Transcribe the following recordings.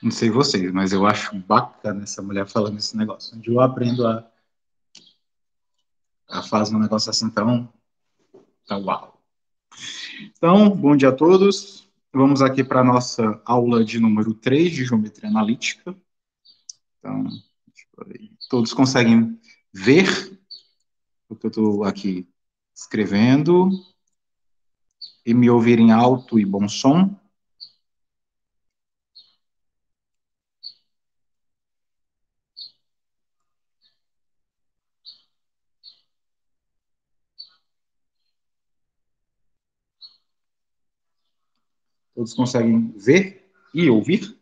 Não sei vocês, mas eu acho bacana essa mulher falando esse negócio. Onde eu aprendo a fazer um negócio assim tão uau. Então, bom dia a todos. Vamos aqui para a nossa aula de número 3 de Geometria Analítica. Então, todos conseguem ver o que eu estou aqui escrevendo e me ouvirem alto e bom som? Todos conseguem ver e ouvir?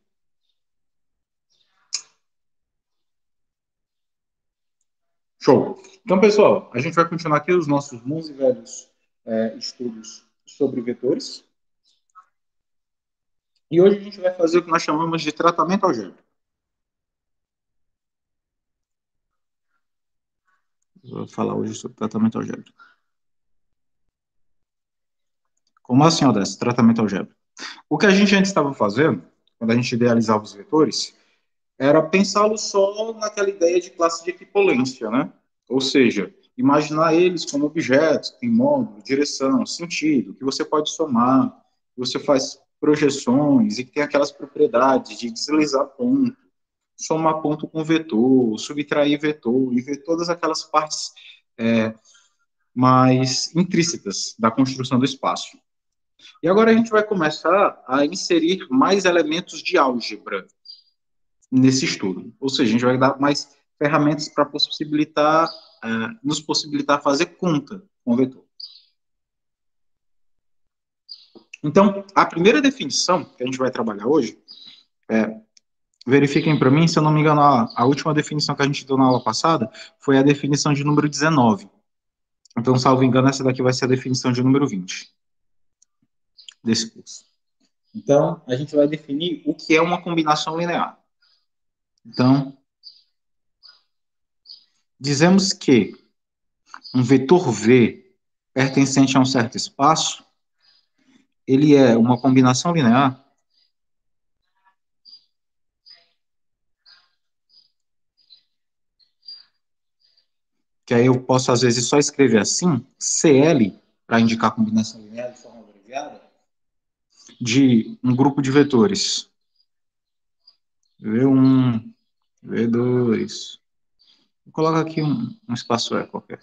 Show! Então, pessoal, a gente vai continuar aqui os nossos bons e velhos estudos sobre vetores. E hoje a gente vai fazer o que nós chamamos de tratamento algébrico. Vou falar hoje sobre tratamento algébrico. Como assim, Odessa? Tratamento algébrico. O que a gente antes estava fazendo, quando a gente idealizava os vetores, era pensá-los só naquela ideia de classe de equipolência, né? Ou seja, imaginar eles como objetos que têm módulo, direção, sentido, que você pode somar, que você faz projeções e que tem aquelas propriedades de deslizar ponto, somar ponto com vetor, subtrair vetor e ver todas aquelas partes mais intrínsecas da construção do espaço. E agora a gente vai começar a inserir mais elementos de álgebra nesse estudo. Ou seja, a gente vai dar mais ferramentas para possibilitar, nos possibilitar fazer conta com o vetor. Então, a primeira definição que a gente vai trabalhar hoje verifiquem para mim, se eu não me engano, a última definição que a gente deu na aula passada foi a definição de número 19. Então, salvo engano, essa daqui vai ser a definição de número 20 desse curso. Então, a gente vai definir o que é uma combinação linear. Então, dizemos que um vetor V pertencente a um certo espaço, ele é uma combinação linear que aí eu posso, às vezes, só escrever assim, CL, para indicar combinação linear de forma abreviada, de um grupo de vetores. V1, V2. Vou colocar aqui um espaço E qualquer,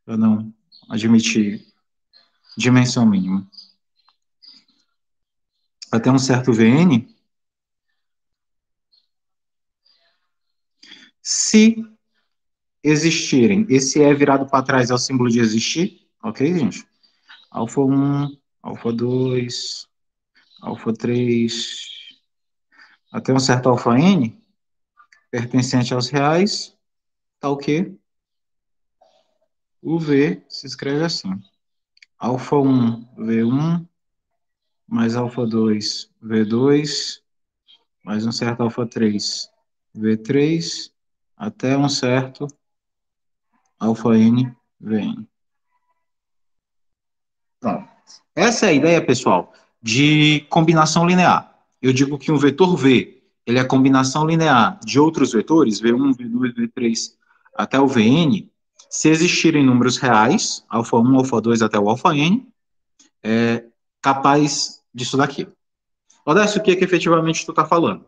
para não admitir dimensão mínima. Até um certo Vn, se existirem, esse E virado para trás é o símbolo de existir, ok, gente? Alfa 1, alfa 2, alfa 3, até um certo alfa n, pertencente aos reais, tá o quê? O V se escreve assim. Alfa 1, V1, mais alfa 2, V2, mais um certo alfa 3, V3, até um certo alfa n, Vn. Pronto. Essa é a ideia, pessoal, de combinação linear. Eu digo que um vetor V, ele é a combinação linear de outros vetores, V1, V2, V3, até o Vn, se existirem números reais, alfa 1, alfa 2 até o alfa n, é capaz disso daqui. Odécio, o que é que efetivamente tu está falando?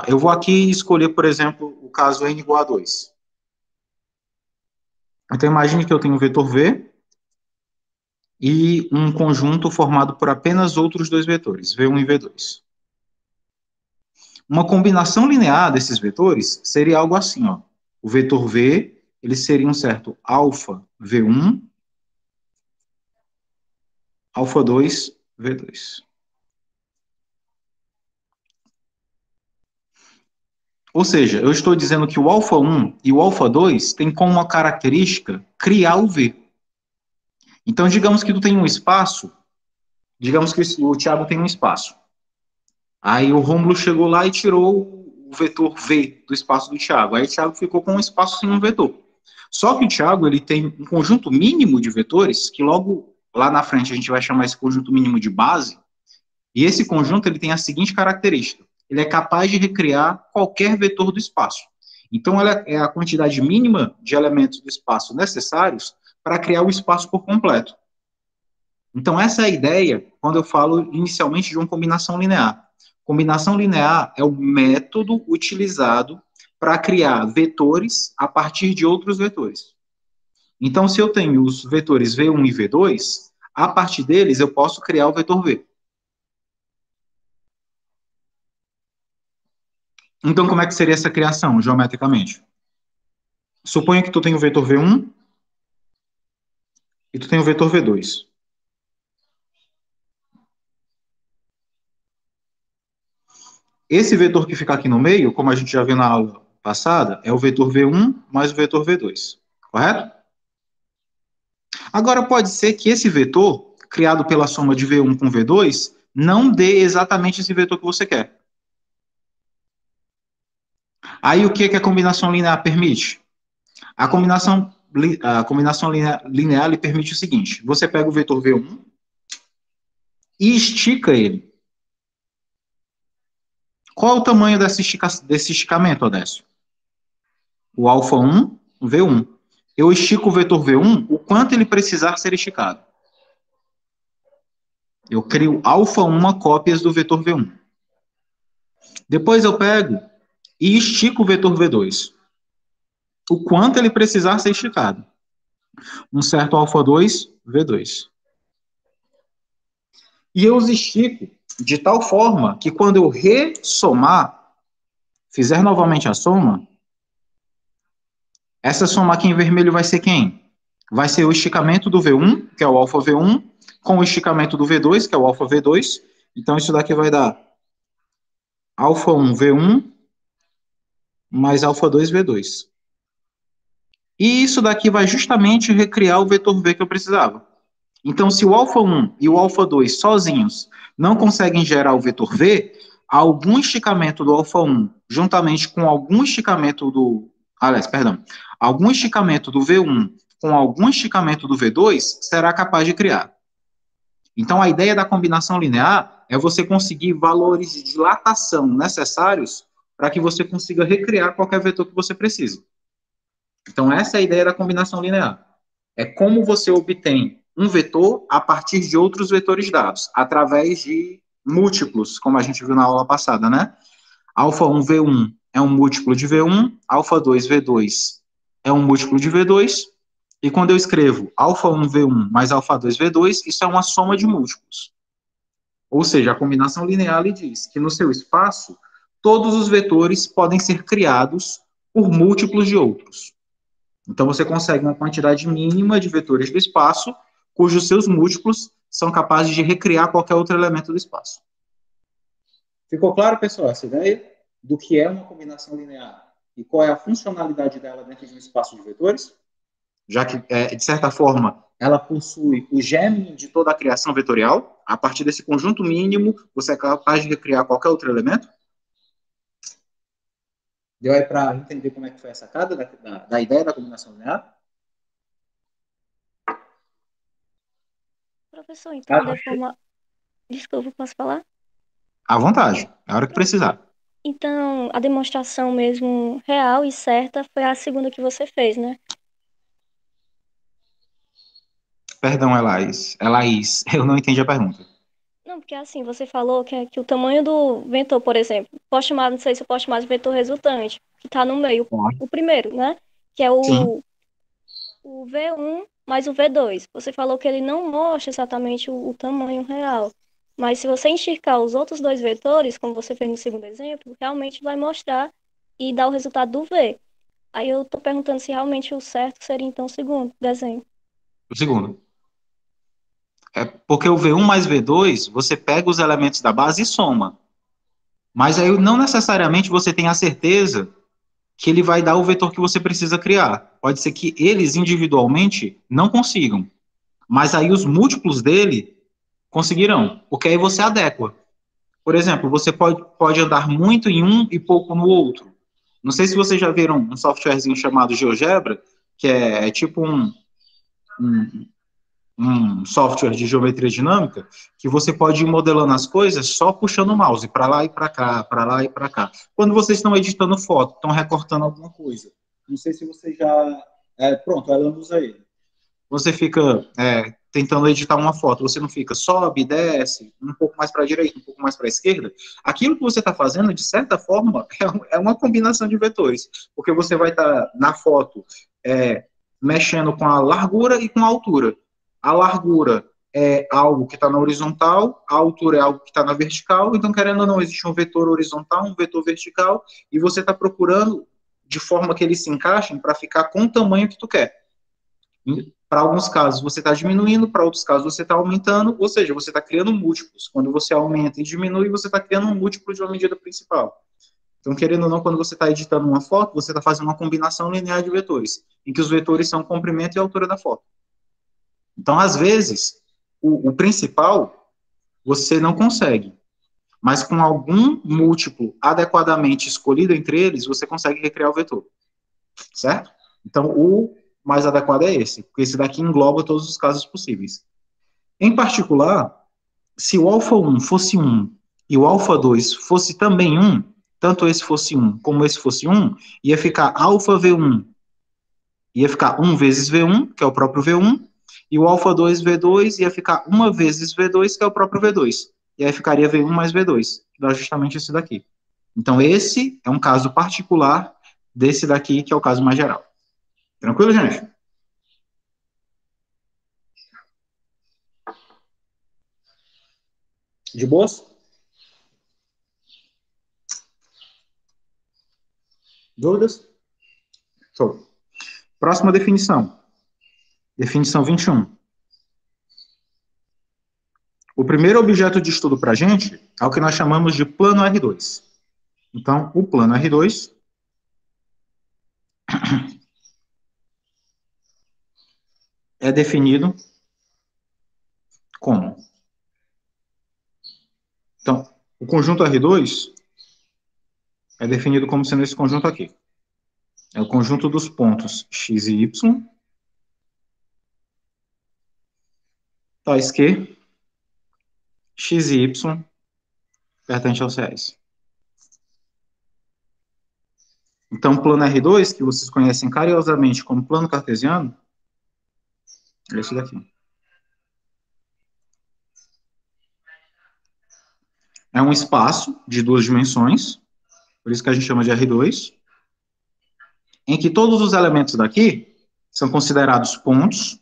Eu vou aqui escolher, por exemplo, o caso n igual a 2. Então, imagine que eu tenho um vetor V e um conjunto formado por apenas outros dois vetores, V1 e V2. Uma combinação linear desses vetores seria algo assim, ó. O vetor V, ele seria um certo alfa V1, alfa 2, V2. Ou seja, eu estou dizendo que o alfa 1 e o alfa 2 têm como uma característica criar o V. Então, digamos que tu tem um espaço, digamos que o Thiago tem um espaço. Aí o Rômulo chegou lá e tirou o vetor V do espaço do Thiago. Aí o Thiago ficou com um espaço sem um vetor. Só que o Thiago, ele tem um conjunto mínimo de vetores, que logo lá na frente a gente vai chamar esse conjunto mínimo de base, e esse conjunto ele tem a seguinte característica. ele é capaz de recriar qualquer vetor do espaço. Então, ela é a quantidade mínima de elementos do espaço necessários para criar o espaço por completo. Então, essa é a ideia quando eu falo inicialmente de uma combinação linear. Combinação linear é o método utilizado para criar vetores a partir de outros vetores. Então, se eu tenho os vetores V1 e V2, a partir deles eu posso criar o vetor V. Então, como é que seria essa criação, geometricamente? Suponha que tu tem o vetor V1 e tu tem o vetor V2. Esse vetor que fica aqui no meio, como a gente já viu na aula passada, é o vetor V1 mais o vetor V2, correto? Agora, pode ser que esse vetor, criado pela soma de V1 com V2, não dê exatamente esse vetor que você quer. Aí, o que a combinação linear permite? A combinação linear lhe permite o seguinte: você pega o vetor V1 e estica ele. Qual é o tamanho desse esticamento, Odécio? O alfa 1, o V1. Eu estico o vetor V1 o quanto ele precisar ser esticado. Eu crio alfa 1 cópias do vetor V1. Depois eu pego e estico o vetor V2. O quanto ele precisar ser esticado. Um certo alfa 2, V2. E eu os estico de tal forma que quando eu ressomar, fizer novamente a soma, essa soma aqui em vermelho vai ser quem? Vai ser o esticamento do V1, que é o alfa V1, com o esticamento do V2, que é o alfa V2. Então, isso daqui vai dar alfa 1 V1 mais alfa 2 V2. E isso daqui vai justamente recriar o vetor V que eu precisava. Então, se o alfa 1 e o alfa 2 sozinhos não conseguem gerar o vetor V, algum esticamento do alfa 1, juntamente com algum esticamento do... Aliás, perdão. Algum esticamento do V1 com algum esticamento do V2 será capaz de criar. Então, a ideia da combinação linear é você conseguir valores de dilatação necessários para que você consiga recriar qualquer vetor que você precise. Então, essa é a ideia da combinação linear. É como você obtém um vetor a partir de outros vetores dados, através de múltiplos, como a gente viu na aula passada, né? Alfa 1, V1 é um múltiplo de V1, alfa 2, V2 é um múltiplo de V2, e quando eu escrevo alfa 1, V1 mais alfa 2, V2, isso é uma soma de múltiplos. Ou seja, a combinação linear lhe diz que no seu espaço, todos os vetores podem ser criados por múltiplos de outros. Então, você consegue uma quantidade mínima de vetores do espaço, cujos seus múltiplos são capazes de recriar qualquer outro elemento do espaço. Ficou claro, pessoal, essa ideia do que é uma combinação linear e qual é a funcionalidade dela dentro de um espaço de vetores? Já que, de certa forma, ela possui o germe de toda a criação vetorial. A partir desse conjunto mínimo, você é capaz de recriar qualquer outro elemento. Deu aí para entender como é que foi a sacada da ideia da combinação linear? Professor, então, de forma... Desculpa, posso falar? À vontade, a hora que Pronto. precisar. Então, a demonstração mesmo real e certa foi a segunda que você fez, né? Perdão, Elaís, eu não entendi a pergunta. Não, porque assim, você falou que o tamanho do vetor, por exemplo, posso chamar, não sei se eu posso chamar de vetor resultante, que está no meio, Pode. o primeiro, né? Que é Sim, o V1 mais o V2. Você falou que ele não mostra exatamente o tamanho real. Mas se você enxergar os outros dois vetores, como você fez no segundo exemplo, realmente vai mostrar e dar o resultado do V. Aí eu tô perguntando se realmente o certo seria então o segundo desenho. o segundo. É porque o V1 mais V2, você pega os elementos da base e soma. Mas aí não necessariamente você tem a certeza que ele vai dar o vetor que você precisa criar. Pode ser que eles individualmente não consigam. Mas aí os múltiplos dele conseguirão. Porque aí você adequa. Por exemplo, você pode andar muito em um e pouco no outro. Não sei se vocês já viram um softwarezinho chamado GeoGebra, que é tipo um um software de geometria dinâmica que você pode ir modelando as coisas só puxando o mouse para lá e para cá, para lá e para cá. Quando vocês estão editando foto, estão recortando alguma coisa, não sei se você já... pronto, ela usa ele. Você fica tentando editar uma foto, você não fica sobe, desce, um pouco mais para a direita, um pouco mais para a esquerda. Aquilo que você está fazendo, de certa forma, é uma combinação de vetores, porque você vai estar na foto mexendo com a largura e com a altura. A largura é algo que está na horizontal, a altura é algo que está na vertical, então, querendo ou não, existe um vetor horizontal, um vetor vertical, e você está procurando de forma que eles se encaixem para ficar com o tamanho que tu quer. Para alguns casos você está diminuindo, para outros casos você está aumentando, ou seja, você está criando múltiplos. Quando você aumenta e diminui, você está criando um múltiplo de uma medida principal. Então, querendo ou não, quando você está editando uma foto, você está fazendo uma combinação linear de vetores, em que os vetores são o comprimento e a altura da foto. Então, às vezes, o principal você não consegue, mas com algum múltiplo adequadamente escolhido entre eles, você consegue recriar o vetor, certo? Então, o mais adequado é esse, porque esse daqui engloba todos os casos possíveis. Em particular, se o alfa 1 fosse 1 e o alfa 2 fosse também 1, tanto esse fosse 1 como esse fosse 1, ia ficar alfa V1, ia ficar 1 vezes V1, que é o próprio V1, e o alfa 2 V2 ia ficar 1 vezes V2, que é o próprio V2. E aí ficaria V1 mais V2, que dá justamente esse daqui. Então, esse é um caso particular desse daqui, que é o caso mais geral. Tranquilo, gente? De boas? Dúvidas? Show. Próxima definição. Definição 21. O primeiro objeto de estudo para a gente é o que nós chamamos de plano R2. Então, o plano R2 é definido como? Então, o conjunto R2 é definido como sendo esse conjunto aqui. É o conjunto dos pontos x e y, tais que x e y pertencem aos reais. Então, o plano R2, que vocês conhecem carinhosamente como plano cartesiano, é esse daqui. É um espaço de duas dimensões, por isso que a gente chama de R2, em que todos os elementos daqui são considerados pontos,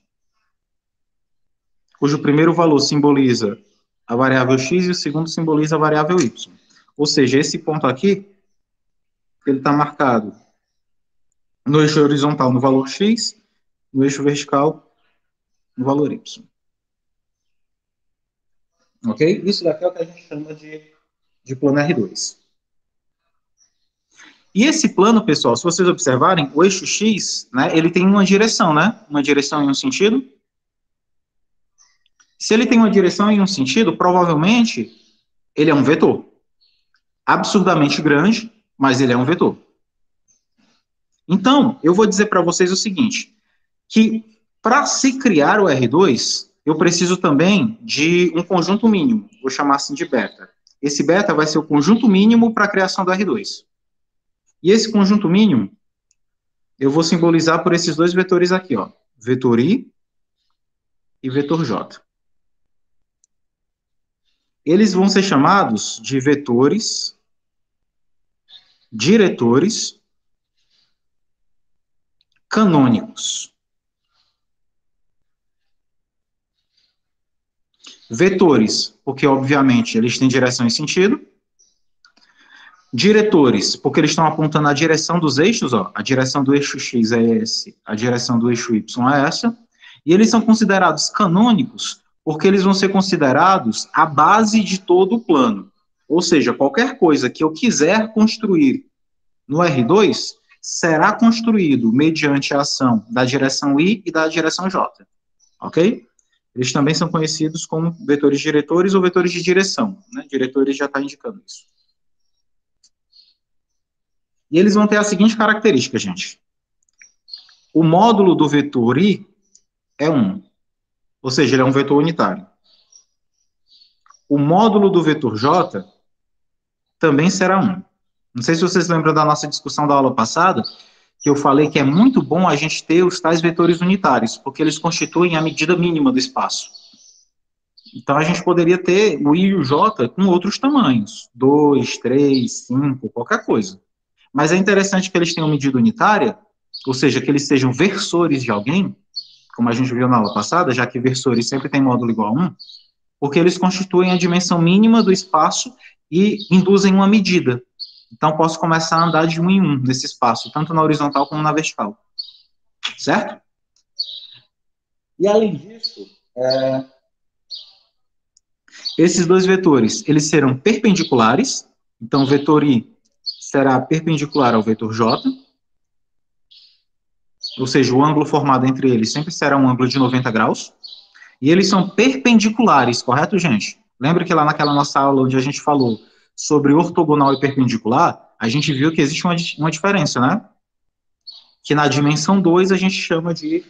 cujo primeiro valor simboliza a variável x e o segundo simboliza a variável y. Ou seja, esse ponto aqui, ele está marcado no eixo horizontal no valor x, no eixo vertical no valor y. Ok? Isso daqui é o que a gente chama de plano R2. E esse plano, pessoal, se vocês observarem, o eixo x, né, ele tem uma direção, né? Uma direção em um sentido. Se ele tem uma direção em um sentido, provavelmente ele é um vetor. Absurdamente grande, mas ele é um vetor. Então, eu vou dizer para vocês o seguinte, que para se criar o R2, eu preciso também de um conjunto mínimo, vou chamar assim de beta. Esse beta vai ser o conjunto mínimo para a criação do R2. E esse conjunto mínimo, eu vou simbolizar por esses dois vetores aqui, ó, vetor I e vetor J. Eles vão ser chamados de vetores diretores canônicos. Vetores, porque, obviamente, eles têm direção e sentido. Diretores, porque eles estão apontando a direção dos eixos, ó, a direção do eixo X é esse, a direção do eixo Y é essa. E eles são considerados canônicos porque eles vão ser considerados a base de todo o plano. Ou seja, qualquer coisa que eu quiser construir no R2 será construído mediante a ação da direção I e da direção J. Ok? Eles também são conhecidos como vetores diretores ou vetores de direção. Né? Diretores já está indicando isso. E eles vão ter a seguinte característica, gente. O módulo do vetor I é 1. ou seja, ele é um vetor unitário. O módulo do vetor J também será 1. Não sei se vocês lembram da nossa discussão da aula passada, que eu falei que é muito bom a gente ter os tais vetores unitários, porque eles constituem a medida mínima do espaço. Então, a gente poderia ter o I e o J com outros tamanhos, 2, 3, 5, qualquer coisa. Mas é interessante que eles tenham medida unitária, ou seja, que eles sejam versores de alguém, como a gente viu na aula passada, já que versores sempre têm módulo igual a 1, porque eles constituem a dimensão mínima do espaço e induzem uma medida. Então, posso começar a andar de 1 em 1 nesse espaço, tanto na horizontal como na vertical. Certo? E, além disso, esses dois vetores, eles serão perpendiculares. Então, o vetor I será perpendicular ao vetor J, ou seja, o ângulo formado entre eles sempre será um ângulo de 90 graus. E eles são perpendiculares, correto, gente? Lembra que lá naquela nossa aula onde a gente falou sobre ortogonal e perpendicular, a gente viu que existe uma diferença, né? Que na dimensão 2 a gente chama de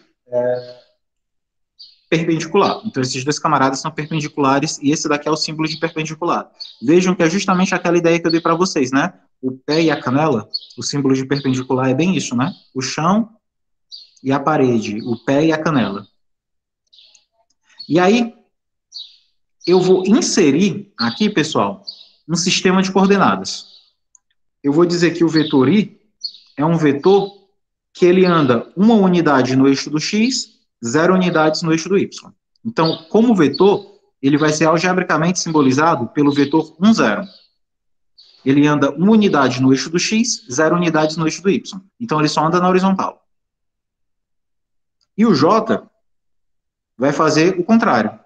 perpendicular. Então, esses dois camaradas são perpendiculares e esse daqui é o símbolo de perpendicular. Vejam que é justamente aquela ideia que eu dei para vocês, né? O pé e a canela, o símbolo de perpendicular é bem isso, né? O chão e a parede, o pé e a canela. E aí, eu vou inserir aqui, pessoal, um sistema de coordenadas. Eu vou dizer que o vetor I é um vetor que ele anda uma unidade no eixo do x, 0 unidades no eixo do y. Então, como vetor, ele vai ser algebricamente simbolizado pelo vetor 1, 0. Ele anda uma unidade no eixo do x, 0 unidades no eixo do y. Então, ele só anda na horizontal. E o j vai fazer o contrário.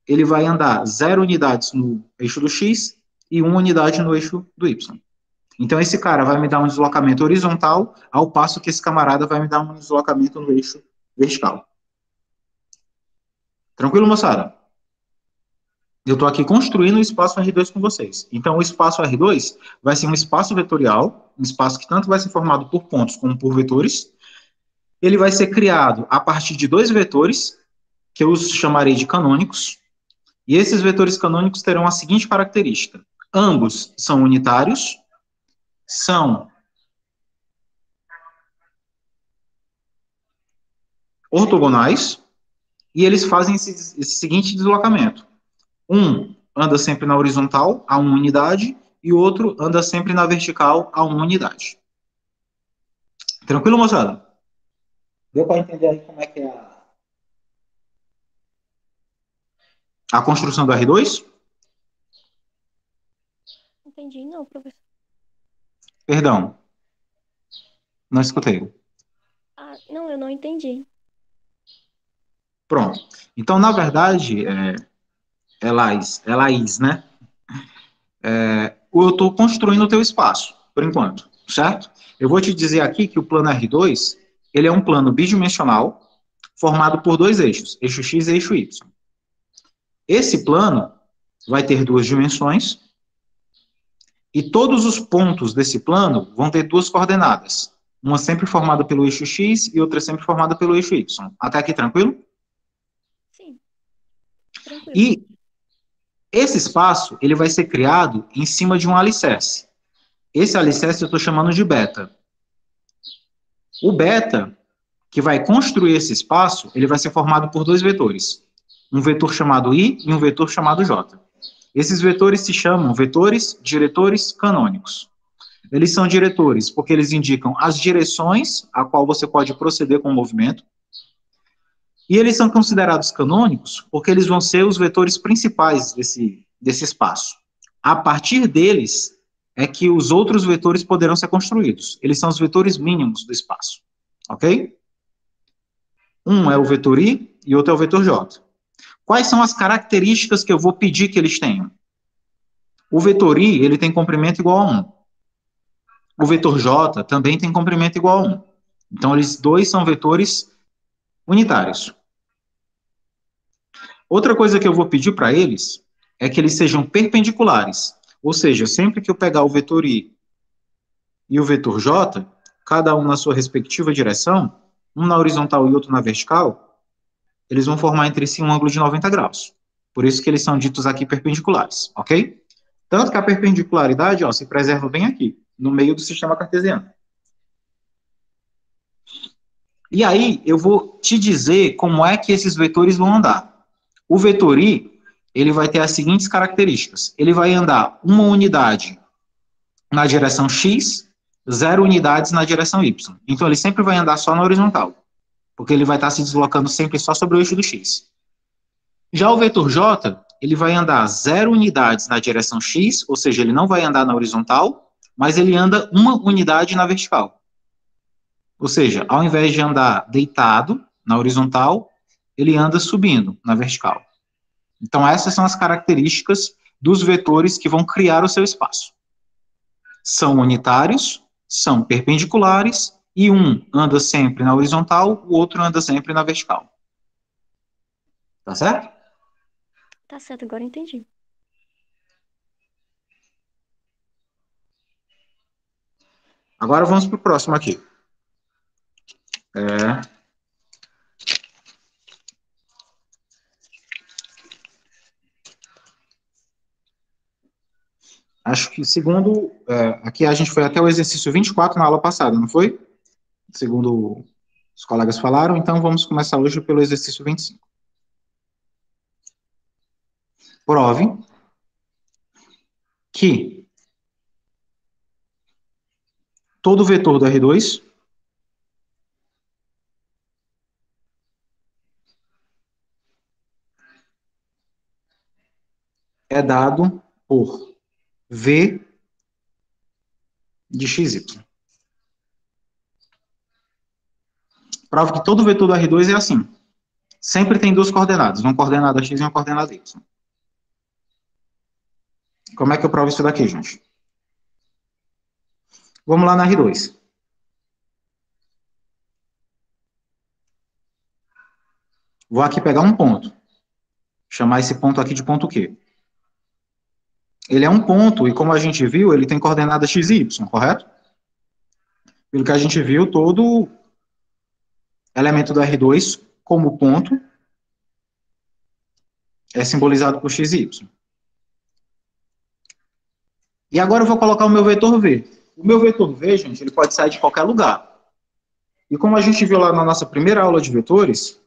Ele vai andar 0 unidades no eixo do x e 1 unidade no eixo do y. Então, esse cara vai me dar um deslocamento horizontal, ao passo que esse camarada vai me dar um deslocamento no eixo vertical. Tranquilo, moçada? Eu estou aqui construindo o espaço R2 com vocês. Então, o espaço R2 vai ser um espaço vetorial, um espaço que tanto vai ser formado por pontos como por vetores. Ele vai ser criado a partir de dois vetores, que eu os chamarei de canônicos. E esses vetores canônicos terão a seguinte característica. Ambos são unitários, são ortogonais, e eles fazem esse seguinte deslocamento. Um anda sempre na horizontal, a 1 unidade, e o outro anda sempre na vertical, a 1 unidade. Tranquilo, moçada? Deu para entender aí como é que é a construção do R2? Entendi, não, professor. Perdão, não escutei. Ah, não, eu não entendi. Pronto. Então, na verdade, Laís, né? Eu estou construindo o teu espaço, por enquanto, certo? Eu vou te dizer aqui que o plano R2, ele é um plano bidimensional, formado por dois eixos, eixo X e eixo Y. Esse plano vai ter duas dimensões, e todos os pontos desse plano vão ter duas coordenadas, uma sempre formada pelo eixo X e outra sempre formada pelo eixo Y. Até aqui, tranquilo? Sim, tranquilo. E esse espaço, ele vai ser criado em cima de um alicerce. Esse alicerce eu estou chamando de beta. O beta, que vai construir esse espaço, ele vai ser formado por dois vetores. Um vetor chamado I e um vetor chamado J. Esses vetores se chamam vetores diretores canônicos. Eles são diretores porque eles indicam as direções a qual você pode proceder com o movimento. E eles são considerados canônicos porque eles vão ser os vetores principais desse espaço. A partir deles é que os outros vetores poderão ser construídos. Eles são os vetores mínimos do espaço. Ok? Um é o vetor I e outro é o vetor J. Quais são as características que eu vou pedir que eles tenham? O vetor I, ele tem comprimento igual a 1. O vetor J também tem comprimento igual a 1. Então, eles dois são vetores unitários. Outra coisa que eu vou pedir para eles é que eles sejam perpendiculares. Ou seja, sempre que eu pegar o vetor I e o vetor J, cada um na sua respectiva direção, um na horizontal e outro na vertical, eles vão formar entre si um ângulo de 90 graus. Por isso que eles são ditos aqui perpendiculares, ok? Tanto que a perpendicularidade, ó, se preserva bem aqui, no meio do sistema cartesiano. E aí, eu vou te dizer como é que esses vetores vão andar. O vetor I, ele vai ter as seguintes características. Ele vai andar uma unidade na direção X, 0 unidades na direção Y. Então, ele sempre vai andar só na horizontal, porque ele vai estar se deslocando sempre só sobre o eixo do X. Já o vetor J, ele vai andar 0 unidades na direção X, ou seja, ele não vai andar na horizontal, mas ele anda uma unidade na vertical. Ou seja, ao invés de andar deitado na horizontal, ele anda subindo na vertical. Então, essas são as características dos vetores que vão criar o seu espaço. São unitários, são perpendiculares, e um anda sempre na horizontal, o outro anda sempre na vertical. Tá certo? Tá certo, agora entendi. Agora vamos para o próximo aqui. Acho que segundo... aqui a gente foi até o exercício 24 na aula passada, não foi? Segundo os colegas falaram, então vamos começar hoje pelo exercício 25. Prove que todo vetor do R2 é dado por V de XY. Prova que todo vetor do R2 é assim. Sempre tem duas coordenadas, uma coordenada X e uma coordenada Y. Como é que eu provo isso daqui, gente? Vamos lá na R2. Vou aqui pegar um ponto. Chamar esse ponto aqui de ponto Q. Ele é um ponto, e como a gente viu, ele tem coordenada X e Y, correto? Pelo que a gente viu, todo elemento do R2, como ponto, é simbolizado por X e Y. E agora eu vou colocar o meu vetor V. O meu vetor V, gente, ele pode sair de qualquer lugar. E como a gente viu lá na nossa primeira aula de vetores,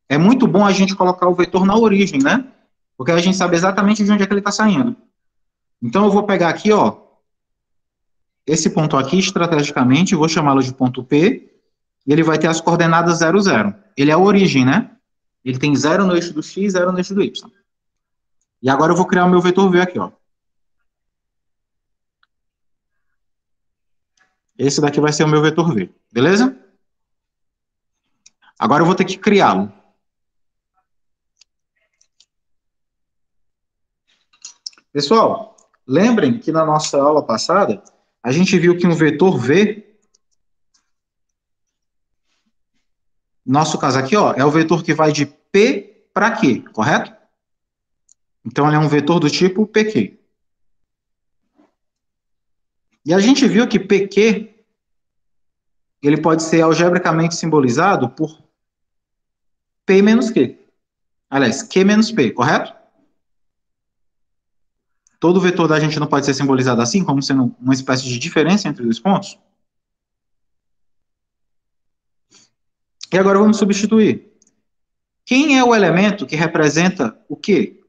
é muito bom a gente colocar o vetor na origem, né? Porque a gente sabe exatamente de onde é que ele está saindo. Então, eu vou pegar aqui, ó, esse ponto aqui, estrategicamente, vou chamá-lo de ponto P, e ele vai ter as coordenadas 0, 0. Ele é a origem, né? Ele tem 0 no eixo do X, 0 no eixo do Y. E agora eu vou criar o meu vetor V aqui, ó. Esse daqui vai ser o meu vetor V, beleza? Agora eu vou ter que criá-lo. Pessoal, lembrem que na nossa aula passada, a gente viu que um vetor V, nosso caso aqui, ó, é o vetor que vai de P para Q, correto? Então, ele é um vetor do tipo PQ. E a gente viu que PQ, ele pode ser algebricamente simbolizado por P menos Q. Aliás, Q menos P, correto? Todo vetor da gente não pode ser simbolizado assim, como sendo uma espécie de diferença entre dois pontos? E agora vamos substituir. Quem é o elemento que representa o Q?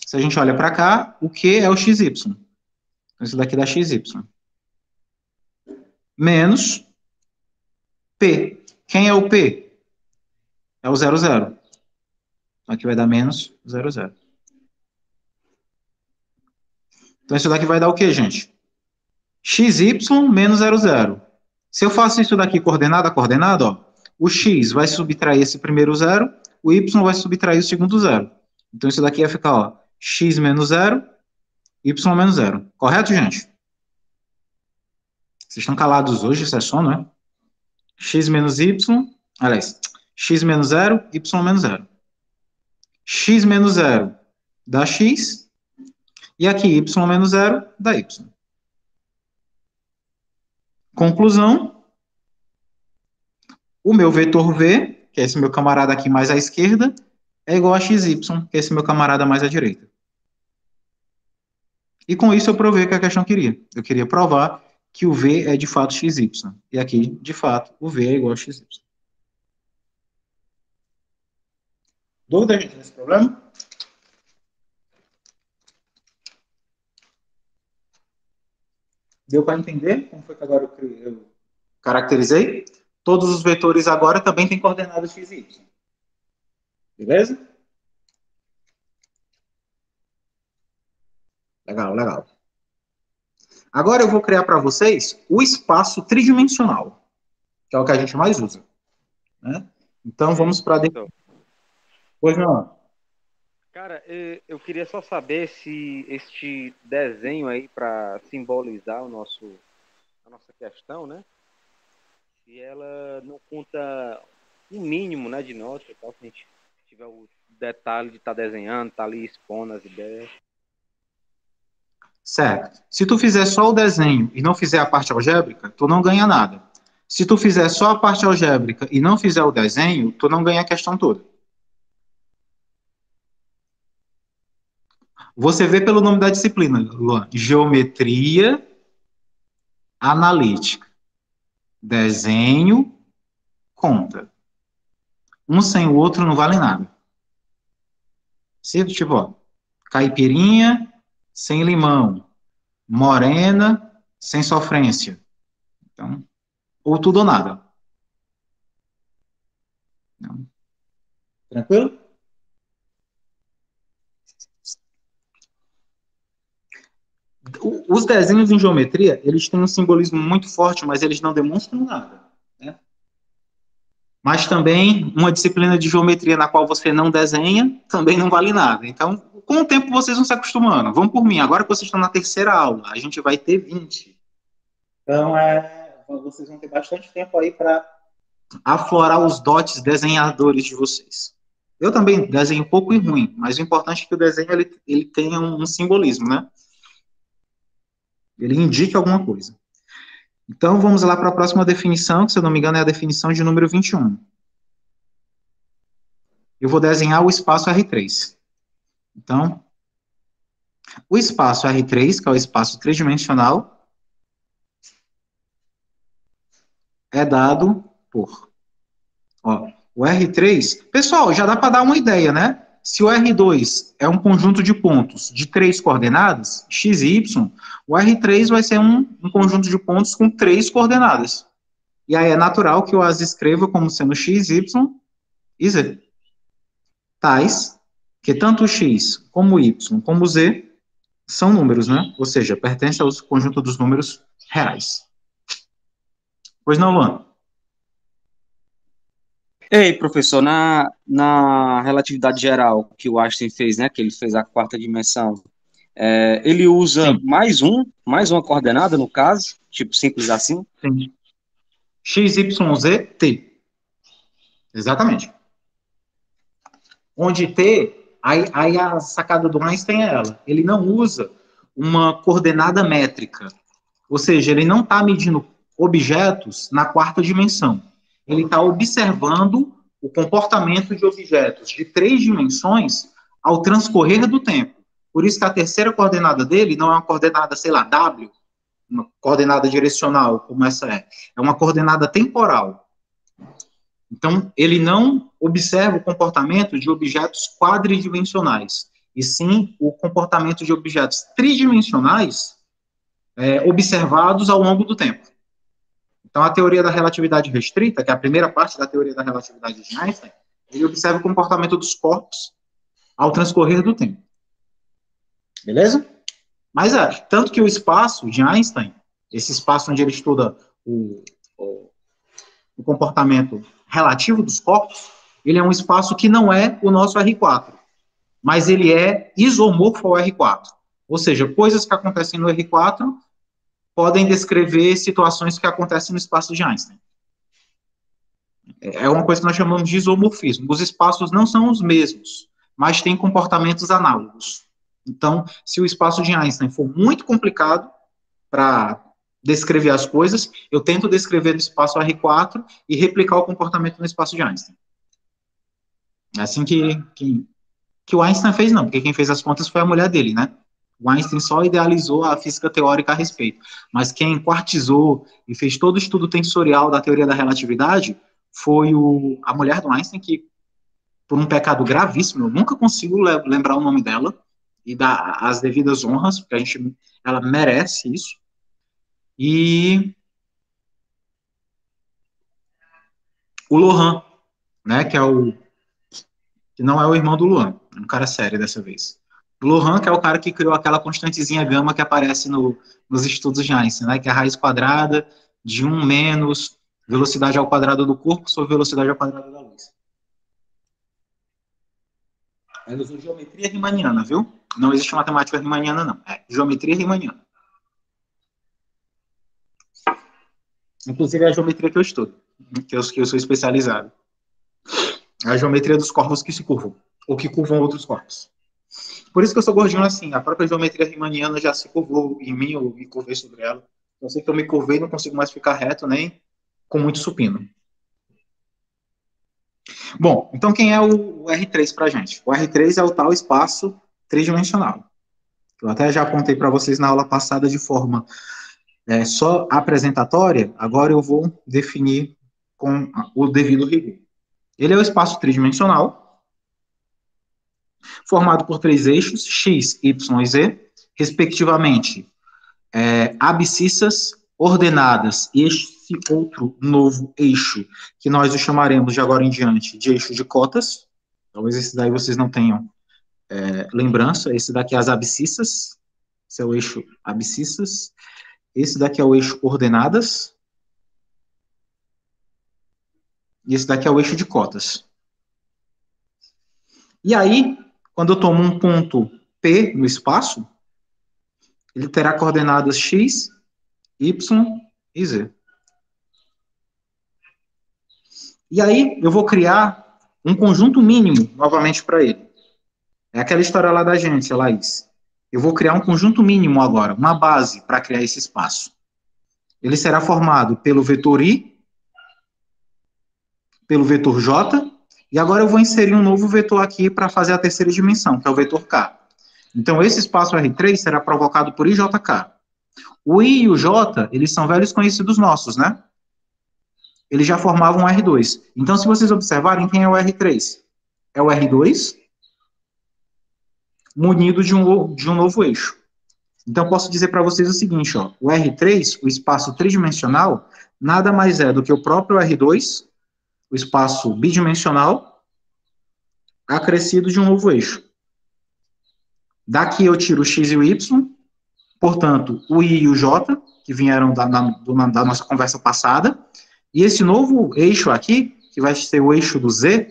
Se a gente olha para cá, o Q é o XY. Então, isso daqui dá XY. Menos P. Quem é o P? É o 0, 0. Então, aqui vai dar menos 0, 0. Então, isso daqui vai dar o quê, gente? XY menos 0, 0. Se eu faço isso daqui coordenada a coordenada, ó, o x vai subtrair esse primeiro zero, o y vai subtrair o segundo zero. Então, isso daqui ia ficar, ó, x menos 0, y menos 0. Correto, gente? Vocês estão calados hoje, isso é sono, né? X menos y, aliás, x menos 0, y menos 0. X menos 0 dá x, e aqui y menos 0 dá y. Conclusão, o meu vetor V que é esse meu camarada aqui mais à esquerda, é igual a XY, que é esse meu camarada mais à direita. E com isso eu provei o que a questão queria. Eu queria provar que o V é de fato XY. E aqui, de fato, o V é igual a XY. Dúvida, gente, nesse problema? Deu para entender como foi que agora eu caracterizei? Todos os vetores agora também têm coordenadas x e y. Beleza? Legal, legal. Agora eu vou criar para vocês o espaço tridimensional, que é o que a gente mais usa. Né? Então vamos para... Pois não. Cara, eu queria só saber se este desenho aí para simbolizar a nossa questão, né? Se ela não conta um mínimo, né, de nota, tal, se a gente tiver o detalhe de estar desenhando, tá ali expondo as ideias. Certo. Se tu fizer só o desenho e não fizer a parte algébrica, tu não ganha nada. Se tu fizer só a parte algébrica e não fizer o desenho, tu não ganha a questão toda. Você vê pelo nome da disciplina, Luan, geometria analítica. Desenho, conta. Um sem o outro não vale nada. Tipo, ó, caipirinha sem limão, morena sem sofrência. Então, ou tudo ou nada. Tranquilo? Os desenhos em geometria, eles têm um simbolismo muito forte, mas eles não demonstram nada. Né? Mas também, uma disciplina de geometria na qual você não desenha, também não vale nada. Então, com o tempo, vocês vão se acostumando. Vão por mim. Agora que vocês estão na terceira aula, a gente vai ter 20. Então, vocês vão ter bastante tempo aí para aflorar os dotes desenhadores de vocês. Eu também desenho pouco e ruim, mas o importante é que o desenho ele tenha um simbolismo, né? Ele indica alguma coisa. Então, vamos lá para a próxima definição, que, se eu não me engano, é a definição de número 21. Eu vou desenhar o espaço R3. Então, o espaço R3, que é o espaço tridimensional, é dado por... Ó, o R3... Pessoal, já dá para dar uma ideia, né? Se o R2 é um conjunto de pontos de 3 coordenadas, x e y, o R3 vai ser um conjunto de pontos com 3 coordenadas. E aí é natural que eu as escreva como sendo x, y e z. Tais que tanto x como y como z são números, né? Ou seja, pertencem ao conjunto dos números reais. Pois não, Luan? Ei, professor, na relatividade geral que o Einstein fez, né, que ele fez a quarta dimensão, ele usa Sim. mais uma coordenada, no caso, tipo simples assim? Sim. X, Y, Z, T. Exatamente. Onde T, aí a sacada do Einstein é ela. Ele não usa uma coordenada métrica. Ou seja, ele não está medindo objetos na quarta dimensão. Ele está observando o comportamento de objetos de 3 dimensões ao transcorrer do tempo. Por isso que a terceira coordenada dele não é uma coordenada, sei lá, W, uma coordenada direcional, como essa é. É uma coordenada temporal. Então, ele não observa o comportamento de objetos quadridimensionais, e sim o comportamento de objetos tridimensionais observados ao longo do tempo. Então, a teoria da relatividade restrita, que é a primeira parte da teoria da relatividade de Einstein, ele observa o comportamento dos corpos ao transcorrer do tempo. Beleza? Mas tanto que o espaço de Einstein, esse espaço onde ele estuda o comportamento relativo dos corpos, ele é um espaço que não é o nosso R4, mas ele é isomorfo ao R4. Ou seja, coisas que acontecem no R4 podem descrever situações que acontecem no espaço de Einstein. É uma coisa que nós chamamos de isomorfismo. Os espaços não são os mesmos, mas têm comportamentos análogos. Então, se o espaço de Einstein for muito complicado para descrever as coisas, eu tento descrever no espaço R4 e replicar o comportamento no espaço de Einstein. É assim que o Einstein fez, não, porque quem fez as contas foi a mulher dele, né? O Einstein só idealizou a física teórica a respeito, mas quem quartizou e fez todo o estudo tensorial da teoria da relatividade foi a mulher do Einstein, que, por um pecado gravíssimo, eu nunca consigo lembrar o nome dela e dar as devidas honras, porque ela merece isso. E o Lohan, né, que não é o irmão do Luan, é um cara sério dessa vez. O Lohan, que é o cara que criou aquela constantezinha gama que aparece nos estudos de Einstein, né, que é a raiz quadrada de 1 menos velocidade ao quadrado do corpo sobre velocidade ao quadrado da luz. Ela usou geometria riemanniana, viu? Não existe matemática riemanniana, não. É geometria riemanniana. Inclusive é a geometria que eu estudo, que eu sou especializado. É a geometria dos corpos que se curvam, ou que curvam outros corpos. Por isso que eu sou gordinho assim. A própria geometria riemanniana já se curvou em mim, eu me curvei sobre ela. Eu sei que eu me curvei e não consigo mais ficar reto, nem com muito supino. Bom, então quem é o R3 para a gente? O R3 é o tal espaço tridimensional. Eu até já apontei para vocês na aula passada de forma só apresentatória, agora eu vou definir com o devido rigor. Ele é o espaço tridimensional, formado por 3 eixos, x, y e z, respectivamente, abscissas ordenadas, e esse outro novo eixo, que nós o chamaremos de agora em diante de eixo de cotas. Talvez esse daí vocês não tenham lembrança. Esse daqui é as abscissas, esse é o eixo abscissas. Esse daqui é o eixo coordenadas. E esse daqui é o eixo de cotas. E aí, quando eu tomo um ponto P no espaço, ele terá coordenadas x, y e z. E aí, eu vou criar um conjunto mínimo, novamente, para ele. É aquela história lá da agência, Laís. Eu vou criar um conjunto mínimo agora, uma base para criar esse espaço. Ele será formado pelo vetor I, pelo vetor J, e agora eu vou inserir um novo vetor aqui para fazer a terceira dimensão, que é o vetor K. Então, esse espaço R3 será provocado por IJK. O I e o J, eles são velhos conhecidos nossos, né? Eles já formavam o R2. Então, se vocês observarem, quem é o R3? É o R2 munido de um novo eixo. Então, posso dizer para vocês o seguinte, ó, o R3, o espaço tridimensional, nada mais é do que o próprio R2, o espaço bidimensional, acrescido de um novo eixo. Daqui eu tiro o x e o y, portanto, o i e o j, que vieram da nossa conversa passada, e esse novo eixo aqui, que vai ser o eixo do z,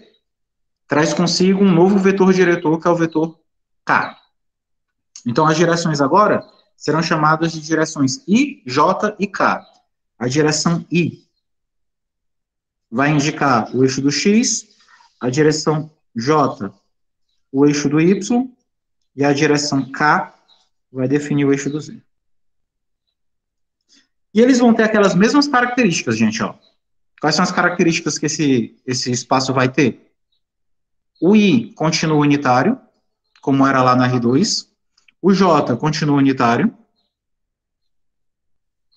traz consigo um novo vetor diretor, que é o vetor k. Então, as direções agora serão chamadas de direções I, J e K. A direção I vai indicar o eixo do X, a direção J, o eixo do Y, e a direção K vai definir o eixo do Z. E eles vão ter aquelas mesmas características, gente, ó. Quais são as características que esse espaço vai ter? O I continua unitário, como era lá na R2. O J continua unitário.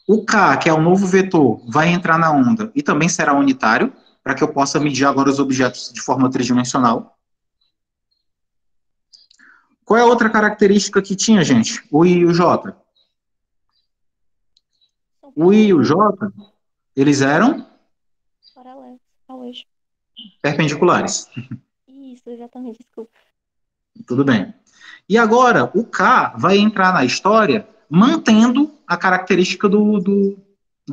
O K, que é o novo vetor, vai entrar na onda e também será unitário, para que eu possa medir agora os objetos de forma tridimensional. Qual é a outra característica que tinha, gente? O I e o J. O I e o J, eles eram Paralelo ao eixo. perpendiculares. Isso, exatamente, desculpa. Tudo bem. E agora, o K vai entrar na história mantendo a característica do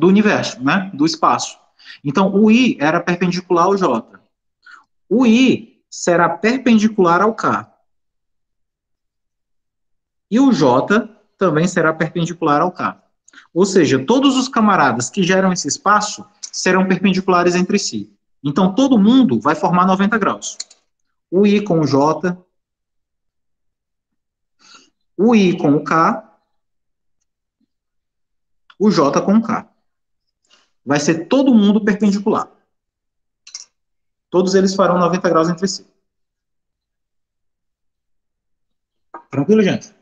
universo, né? Do espaço. Então, o I era perpendicular ao J. O I será perpendicular ao K. E o J também será perpendicular ao K. Ou seja, todos os camaradas que geram esse espaço serão perpendiculares entre si. Então, todo mundo vai formar 90 graus. O I com o J, o I com o K, o J com o K. Vai ser todo mundo perpendicular. Todos eles farão 90 graus entre si. Tranquilo, gente?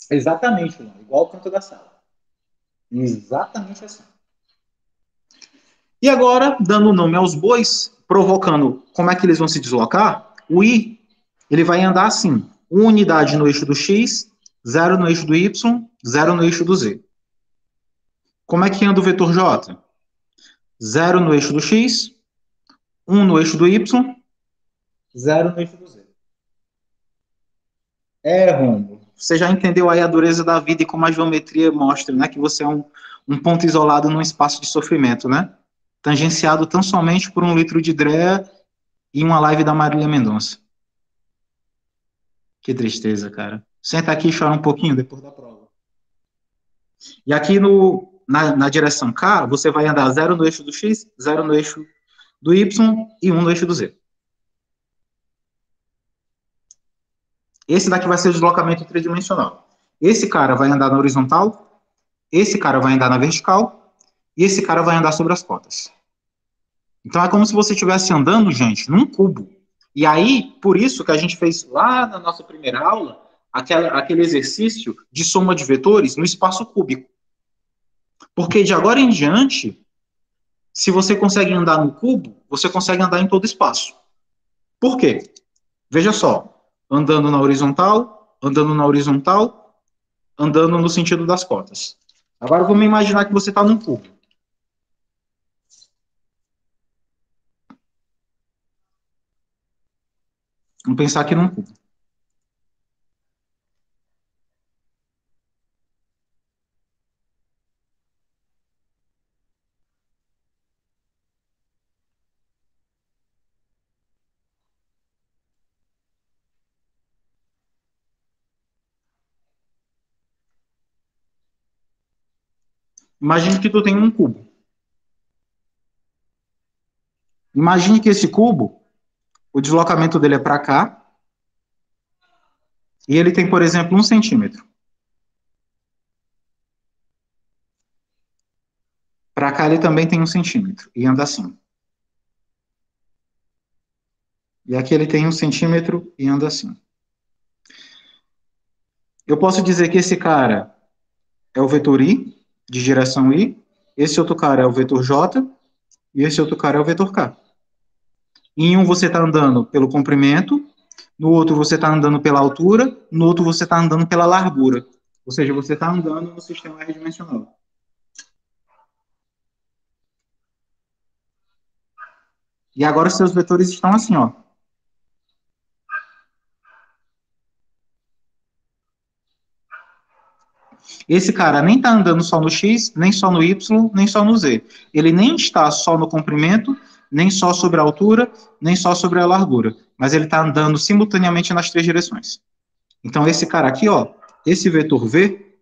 Exatamente, Luan, igual o canto da sala. Exatamente assim. E agora, dando nome aos bois, provocando como é que eles vão se deslocar, o I, ele vai andar assim, uma unidade no eixo do X, 0 no eixo do Y, 0 no eixo do Z. Como é que anda o vetor J? 0 no eixo do X, 1 no eixo do Y, 0 no eixo do Z. Rômulo, você já entendeu aí a dureza da vida e como a geometria mostra, né, que você é um ponto isolado num espaço de sofrimento, né? Tangenciado tão somente por um litro de Drea e uma live da Marília Mendonça. Que tristeza, cara. Senta aqui e chora um pouquinho depois da prova. E aqui na direção K, você vai andar 0 no eixo do X, 0 no eixo do Y e 1 no eixo do Z. Esse daqui vai ser o deslocamento tridimensional. Esse cara vai andar na horizontal, esse cara vai andar na vertical e esse cara vai andar sobre as cotas. Então é como se você estivesse andando, gente, num cubo. E aí, por isso que a gente fez lá na nossa primeira aula, aquele exercício de soma de vetores no espaço cúbico. Porque de agora em diante, se você consegue andar no cubo, você consegue andar em todo espaço. Por quê? Veja só, andando na horizontal, andando no sentido das cotas. Agora vamos imaginar que você está num cubo. Vamos pensar aqui num cubo. Imagine que tu tem um cubo. Imagine que esse cubo, o deslocamento dele é para cá, e ele tem, por exemplo, 1 centímetro. Para cá ele também tem 1 centímetro, e anda assim. E aqui ele tem 1 centímetro e anda assim. Eu posso dizer que esse cara é o vetor I, de direção I, esse outro cara é o vetor J, e esse outro cara é o vetor K. Em um você está andando pelo comprimento, no outro você está andando pela altura, no outro você está andando pela largura. Ou seja, você está andando no sistema R-dimensional. E agora seus vetores estão assim, ó. Esse cara nem está andando só no X, nem só no Y, nem só no Z. Ele nem está só no comprimento, nem só sobre a altura, nem só sobre a largura. Mas ele está andando simultaneamente nas 3 direções. Então, esse cara aqui, ó, esse vetor V,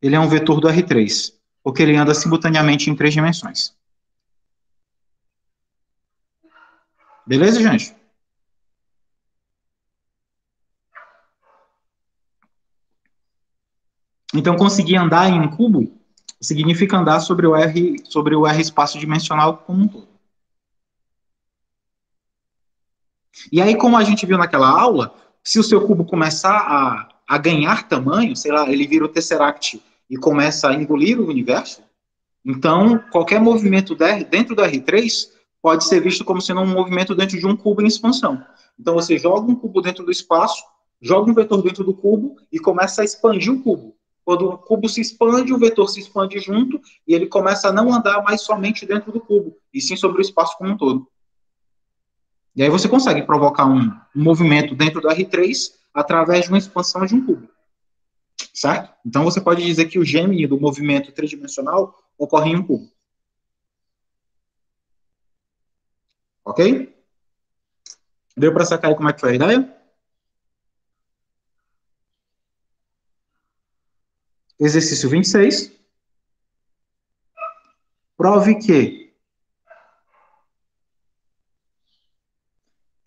ele é um vetor do R3, porque ele anda simultaneamente em 3 dimensões. Beleza, gente? Então, conseguir andar em um cubo significa andar sobre o R espaço dimensional como um todo. E aí, como a gente viu naquela aula, se o seu cubo começar a ganhar tamanho, sei lá, ele vira o Tesseract e começa a engolir o universo, então qualquer movimento dentro do R3 pode ser visto como sendo um movimento dentro de um cubo em expansão. Então você joga um cubo dentro do espaço, joga um vetor dentro do cubo e começa a expandir o cubo. Quando o cubo se expande, o vetor se expande junto e ele começa a não andar mais somente dentro do cubo, e sim sobre o espaço como um todo. E aí você consegue provocar um movimento dentro do R3 através de uma expansão de um cubo. Certo? Então você pode dizer que o Gemini do movimento tridimensional ocorre em um cubo. Ok? Deu para sacar aí como é que foi a ideia? Exercício 26. Prove que.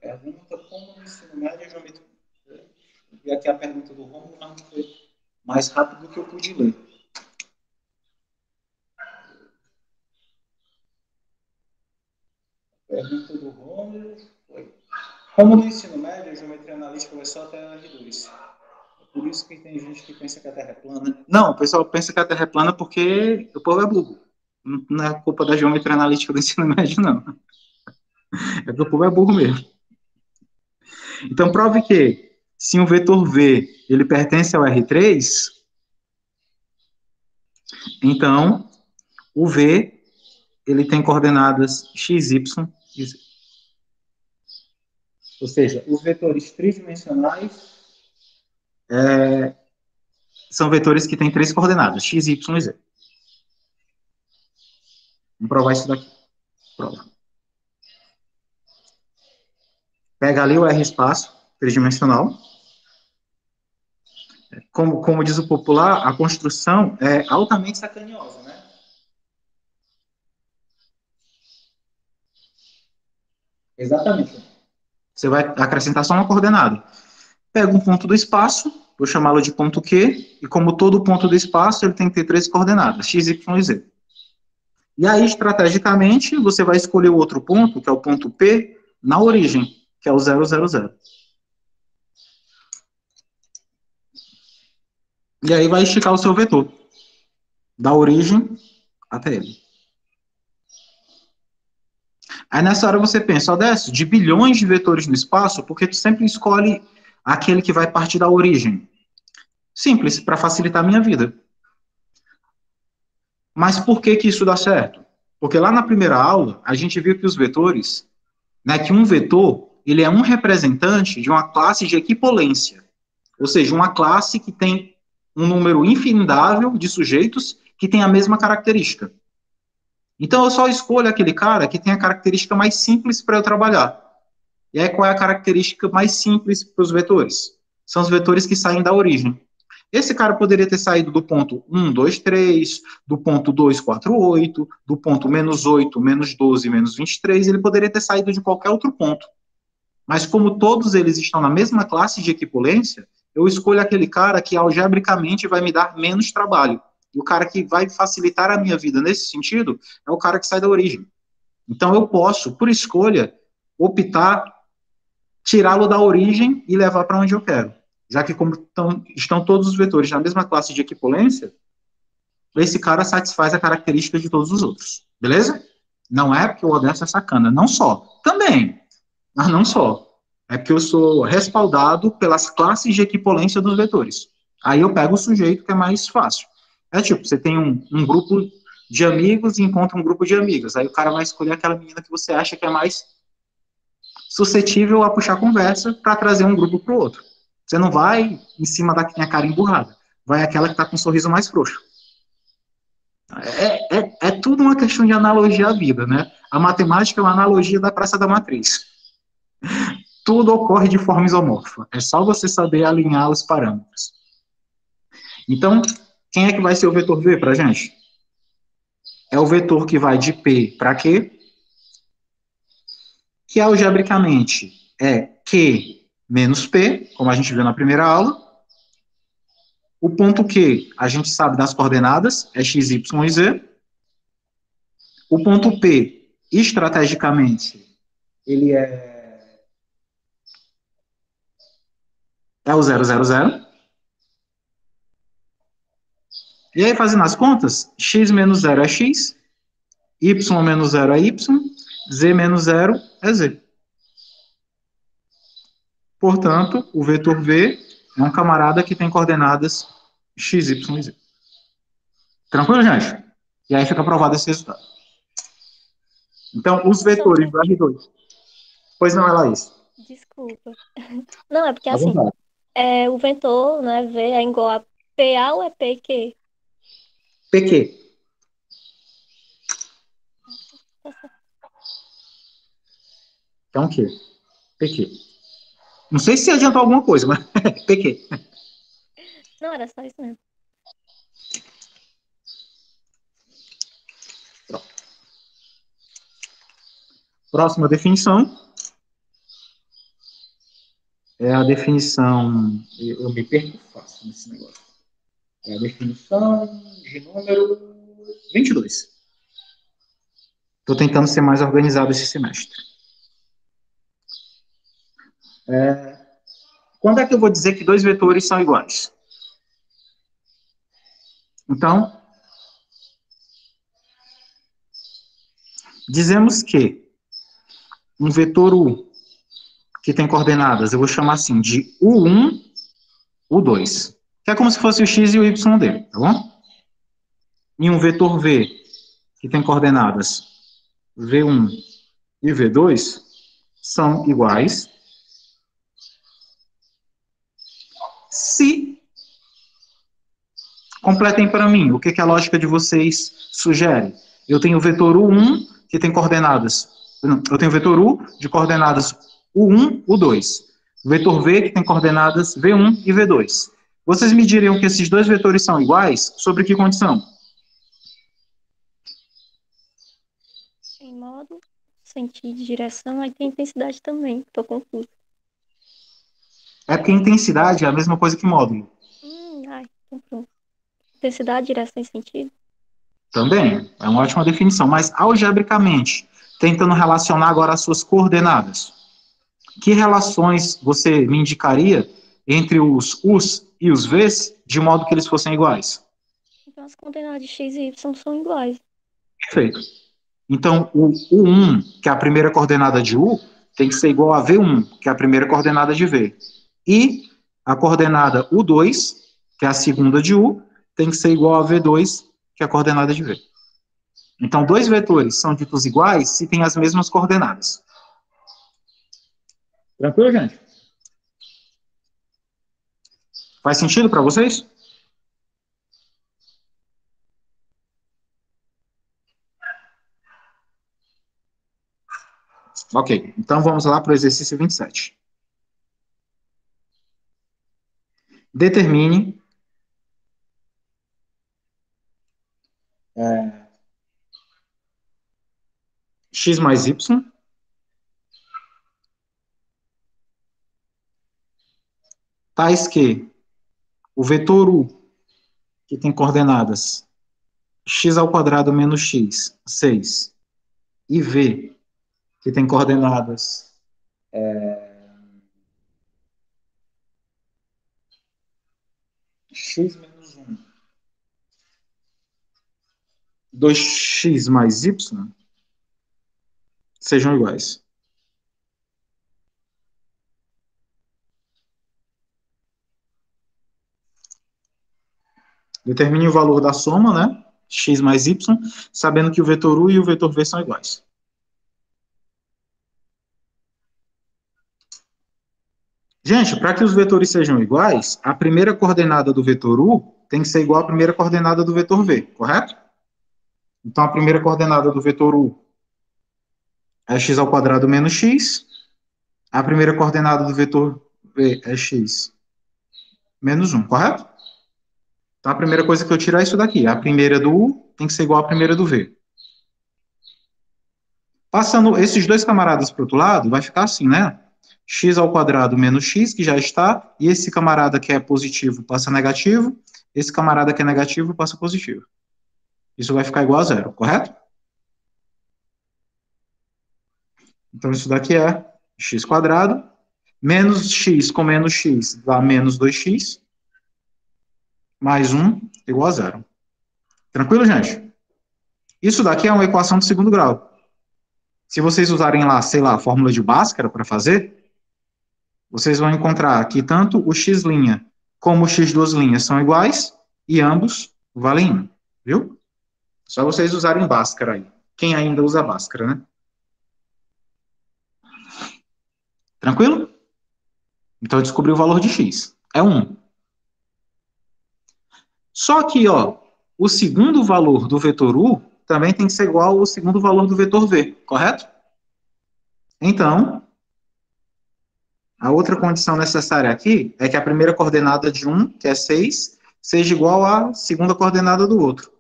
Pergunta como no ensino médio a geometria. E aqui a pergunta do Romulo, mas não foi mais rápido do que eu pude ler. Pergunta do Rômulo. Rômulo no ensino médio, a geometria analítica vai só até R2. Por isso que tem gente que pensa que a Terra é plana. Não, o pessoal pensa que a Terra é plana porque o povo é burro. Não é culpa da geometria analítica do ensino médio, não. É porque o povo é burro mesmo. Então, prove que se um vetor V ele pertence ao R3, então o V ele tem coordenadas x, y e z. Ou seja, os vetores tridimensionais são vetores que têm 3 coordenadas, x, y e z. Vamos provar isso daqui. Prova. Pega ali o R espaço tridimensional. Como diz o popular, a construção é altamente sacaniosa, né? Exatamente. Você vai acrescentar só uma coordenada. Pega um ponto do espaço, vou chamá-lo de ponto Q, e como todo ponto do espaço, ele tem que ter 3 coordenadas, x, y e z. E aí, estrategicamente, você vai escolher o outro ponto, que é o ponto P, na origem, que é o 0, 0, 0. E aí vai esticar o seu vetor, da origem até ele. Aí nessa hora você pensa, Odécio, de bilhões de vetores no espaço, por que tu sempre escolhe aquele que vai partir da origem? Simples, para facilitar a minha vida. Mas por que isso dá certo? Porque lá na primeira aula, a gente viu que os vetores, né, que um vetor, ele é um representante de uma classe de equipolência. Ou seja, uma classe que tem um número infindável de sujeitos que tem a mesma característica. Então, eu só escolho aquele cara que tem a característica mais simples para eu trabalhar. E aí, qual é a característica mais simples para os vetores? São os vetores que saem da origem. Esse cara poderia ter saído do ponto 1, 2, 3, do ponto 2, 4, 8, do ponto menos 8, menos 12, menos 23, ele poderia ter saído de qualquer outro ponto. Mas como todos eles estão na mesma classe de equipolência, eu escolho aquele cara que algebricamente vai me dar menos trabalho. E o cara que vai facilitar a minha vida nesse sentido é o cara que sai da origem. Então eu posso, por escolha, optar, tirá-lo da origem e levar para onde eu quero. Já que como estão todos os vetores na mesma classe de equipolência, esse cara satisfaz a característica de todos os outros. Beleza? Não é porque o Odécio é sacana, não só. Também, mas não só. É porque eu sou respaldado pelas classes de equipolência dos vetores. Aí eu pego o sujeito que é mais fácil. É tipo, você tem um grupo de amigos e encontra um grupo de amigas. Aí o cara vai escolher aquela menina que você acha que é mais suscetível a puxar conversa para trazer um grupo para o outro. Você não vai em cima da que tem a cara emburrada. Vai aquela que está com um sorriso mais frouxo. É tudo uma questão de analogia à vida, né? A matemática é uma analogia da praça da matriz. Tudo ocorre de forma isomorfa. É só você saber alinhar os parâmetros. Então, quem é que vai ser o vetor V para a gente? É o vetor que vai de P para Q, que algebricamente é Q menos P, como a gente viu na primeira aula. O ponto Q, a gente sabe das coordenadas, é x, y e z. O ponto P, estrategicamente, ele é o 0, 0, 0. E aí, fazendo as contas, x menos 0 é x, y menos 0 é y, z menos 0 é z. Portanto, o vetor V é um camarada que tem coordenadas x, y e z. Tranquilo, gente? E aí fica provado esse resultado. Então, os vetores do R2. Pois não, Laís? Desculpa. Não, é porque À assim, vontade. o vetor, né, V é igual a PA ou é PQ? PQ. Então, o quê? PQ. Não sei se adiantou alguma coisa, mas PQ. Não, era só isso mesmo. Pronto. Próxima definição. É a definição... Eu me perco fácil nesse negócio. É a definição de número 22. Estou tentando ser mais organizado esse semestre. Quando é que eu vou dizer que dois vetores são iguais? Então, dizemos que um vetor U que tem coordenadas, eu vou chamar assim, de U1, U2, que é como se fosse o x e o y dele, tá bom? E um vetor V que tem coordenadas V1 e V2 são iguais se completem para mim. O que a lógica de vocês sugere? Eu tenho o vetor U1 que tem coordenadas. Eu tenho o vetor U de coordenadas U1, U2. O vetor V que tem coordenadas V1 e V2. Vocês me diriam que esses dois vetores são iguais? Sobre que condição? Em modo, sentido, direção, aí tem intensidade também. Tô confusa. É porque intensidade é a mesma coisa que módulo. Ai, então pronto. Intensidade, direção e sentido. Também, é uma ótima definição. Mas, algebricamente, tentando relacionar agora as suas coordenadas, que relações você me indicaria entre os U's e os V's, de modo que eles fossem iguais? Então as coordenadas de x e y são iguais. Perfeito. Então, o U1, que é a primeira coordenada de U, tem que ser igual a V1, que é a primeira coordenada de V. E a coordenada U2, que é a segunda de U, tem que ser igual a V2, que é a coordenada de V. Então, dois vetores são ditos iguais se têm as mesmas coordenadas. Tranquilo, gente? Faz sentido para vocês? Ok, então vamos lá para o exercício 27. Determine x mais y tais que o vetor U, que tem coordenadas x ao quadrado menos x, 6, e V, que tem coordenadas x menos 1, 2x mais y, sejam iguais. Determine o valor da soma, né? X mais y, sabendo que o vetor U e o vetor V são iguais. Gente, para que os vetores sejam iguais, a primeira coordenada do vetor U tem que ser igual à primeira coordenada do vetor V, correto? Então, a primeira coordenada do vetor U é x ao quadrado menos x. A primeira coordenada do vetor V é x menos 1, correto? Então, a primeira coisa que eu tiro é isso daqui. A primeira do U tem que ser igual à primeira do V. Passando esses dois camaradas para o outro lado, vai ficar assim, né? X ao quadrado menos x, que já está, e esse camarada que é positivo passa negativo, esse camarada que é negativo passa positivo. Isso vai ficar igual a zero, correto? Então, isso daqui é x quadrado, menos x com menos x dá menos 2x, mais 1 igual a zero. Tranquilo, gente? Isso daqui é uma equação de segundo grau. Se vocês usarem lá, sei lá, a fórmula de Bhaskara para fazer, vocês vão encontrar que tanto o x' como o x duas linhas são iguais e ambos valem 1, viu? Só vocês usarem Bhaskara aí. Quem ainda usa Bhaskara, né? Tranquilo? Então eu descobri o valor de x. É 1. Só que, ó, o segundo valor do vetor U também tem que ser igual ao segundo valor do vetor V, correto? Então, a outra condição necessária aqui é que a primeira coordenada de um, que é 6, seja igual à segunda coordenada do outro,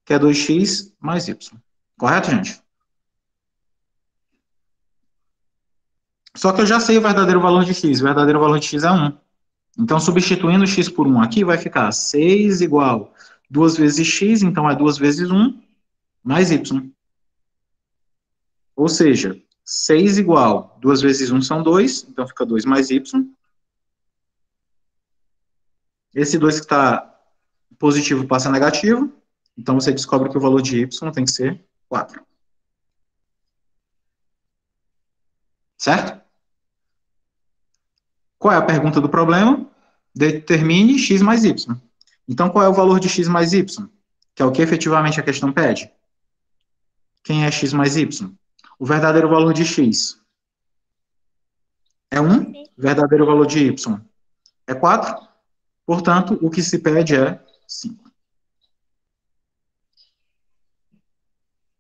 que é 2x mais y. Correto, gente? Só que eu já sei o verdadeiro valor de x. O verdadeiro valor de x é 1. Então, substituindo x por 1 aqui, vai ficar 6 igual 2 vezes x, então é 2 vezes 1, mais y. Ou seja, 6 igual, 2 vezes 1 são 2, então fica 2 mais y. Esse 2 que está positivo passa a negativo, então você descobre que o valor de y tem que ser 4. Certo? Qual é a pergunta do problema? Determine x mais y. Então, qual é o valor de x mais y? Que é o que efetivamente a questão pede. Quem é x mais y? O verdadeiro valor de x é 1, o verdadeiro valor de y é 4, portanto, o que se pede é 5.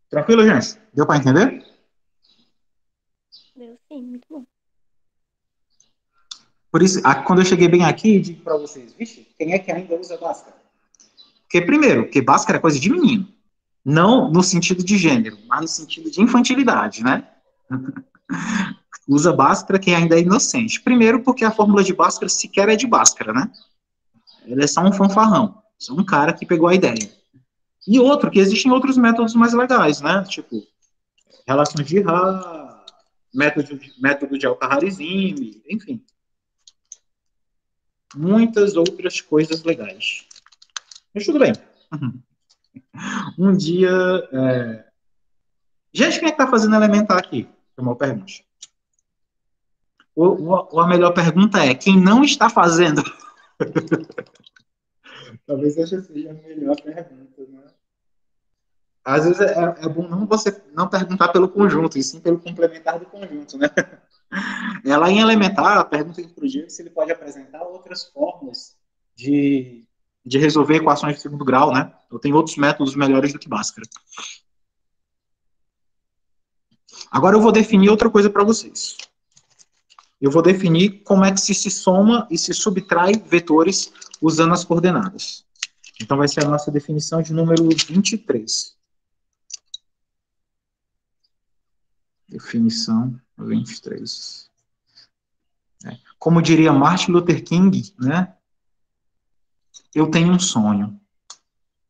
Tranquilo, gente? Deu para entender? Deu sim, muito bom. Por isso, quando eu cheguei bem aqui, digo para vocês, vixe, quem é que ainda usa Bhaskara? Porque, primeiro, que Bhaskara é coisa de menino. Não no sentido de gênero, mas no sentido de infantilidade, né? Usa Bhaskara quem ainda é inocente. Primeiro, porque a fórmula de Bhaskara sequer é de Bhaskara, né? Ele é só um fanfarrão. Só um cara que pegou a ideia. E outro, que existem outros métodos mais legais, né? Tipo, relações de Ra, método de Al-Khwarizmi, enfim. Muitas outras coisas legais. Mas tudo bem. Um dia... Gente, quem é que está fazendo elementar aqui? É uma pergunta. Ou a melhor pergunta é, quem não está fazendo? Talvez essa seja a melhor pergunta, né? Às vezes é bom não você não perguntar pelo conjunto, e sim pelo complementar do conjunto, né? Ela em elementar, pergunta para o Diego se ele pode apresentar outras formas de, de resolver equações de segundo grau, né? Ou tem outros métodos melhores do que Bhaskara. Agora eu vou definir outra coisa para vocês. Eu vou definir como é que se soma e se subtrai vetores usando as coordenadas. Então vai ser a nossa definição de número 23. Definição 23. Como diria Martin Luther King, né? Eu tenho um sonho.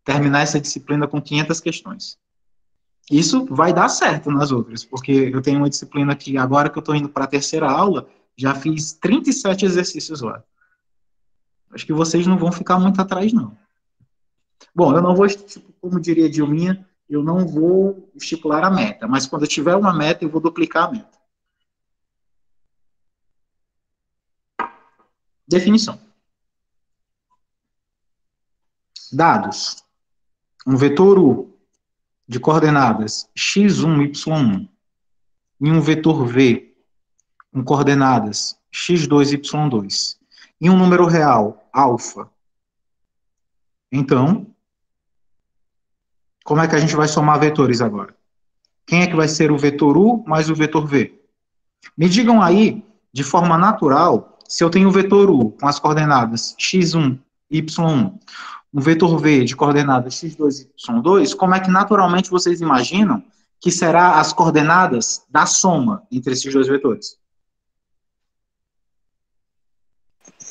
Terminar essa disciplina com 500 questões. Isso vai dar certo nas outras, porque eu tenho uma disciplina que, agora que eu estou indo para a terceira aula, já fiz 37 exercícios lá. Acho que vocês não vão ficar muito atrás, não. Bom, eu não vou, como diria Dilminha, eu não vou estipular a meta, mas quando eu tiver uma meta, eu vou duplicar a meta. Definição. Dados. Um vetor U de coordenadas x1, y1 e um vetor V com coordenadas x2, y2 e um número real, alfa. Então, como é que a gente vai somar vetores agora? Quem é que vai ser o vetor U mais o vetor V? Me digam aí, de forma natural, se eu tenho o vetor U com as coordenadas x1, y1, um vetor V de coordenadas x2, y2, como é que naturalmente vocês imaginam que será as coordenadas da soma entre esses dois vetores?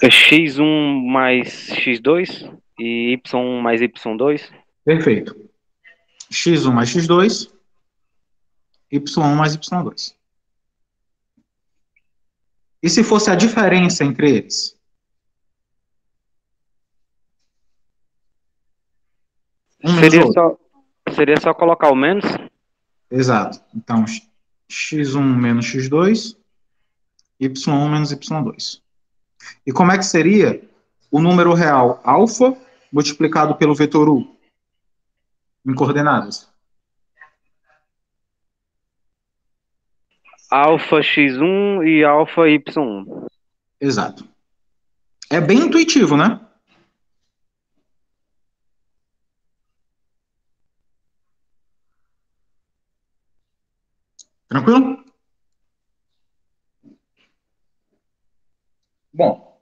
É x1 mais x2 e y1 mais y2? Perfeito. x1 mais x2, y1 mais y2. E se fosse a diferença entre eles? Seria só colocar o menos? Exato. Então, x1 menos x2, y1 menos y2. E como é que seria o número real alfa multiplicado pelo vetor U em coordenadas? Alfa x1 e alfa y1. Exato. É bem intuitivo, né? Tranquilo? Bom.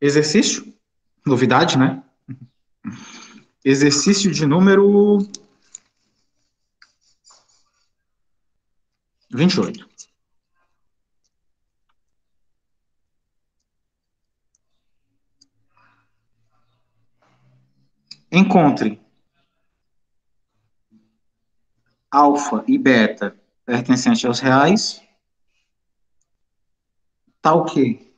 Exercício. Novidade, né? Exercício de número 28. Encontre alfa e beta pertencentes aos reais, tá o quê?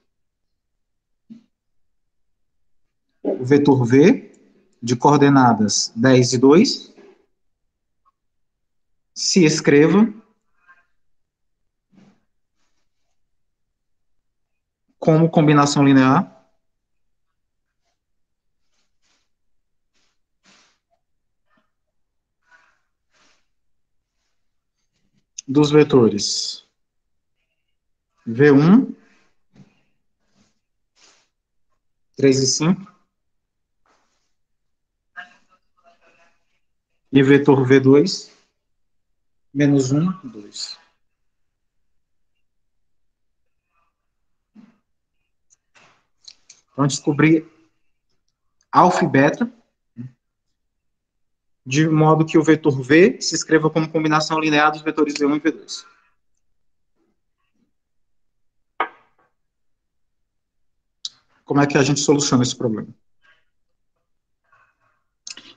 O vetor V, de coordenadas 10 e 2, se escreva como combinação linear dos vetores V1, 3 e 5, e vetor V2, menos 1, 2. Então, descobrir alfa e beta, de modo que o vetor V se escreva como combinação linear dos vetores V1 e V2. Como é que a gente soluciona esse problema?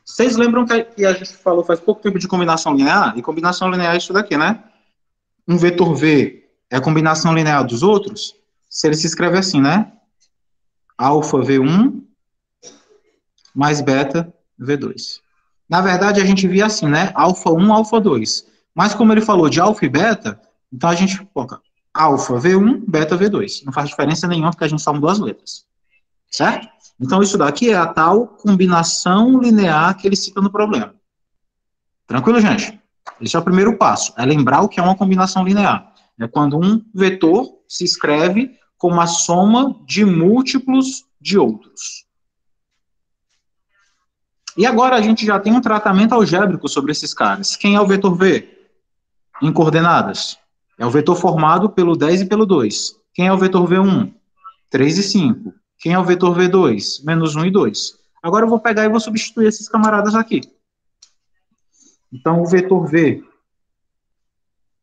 Vocês lembram que a gente falou faz pouco tempo de combinação linear? E combinação linear é isso daqui, né? Um vetor V é a combinação linear dos outros, se ele se escreve assim, né? Alfa V1 mais beta V2. Na verdade, a gente via assim, né? Alfa 1, alfa 2. Mas como ele falou de alfa e beta, então a gente coloca alfa V1, beta V2. Não faz diferença nenhuma, porque a gente só mudou as letras. Certo? Então, isso daqui é a tal combinação linear que ele cita no problema. Tranquilo, gente? Esse é o primeiro passo, é lembrar o que é uma combinação linear. É quando um vetor se escreve como a soma de múltiplos de outros. E agora a gente já tem um tratamento algébrico sobre esses caras. Quem é o vetor V? Em coordenadas. É o vetor formado pelo 10 e pelo 2. Quem é o vetor V1? 3 e 5. Quem é o vetor V2? Menos 1 e 2. Agora eu vou pegar e vou substituir esses camaradas aqui. Então, o vetor V,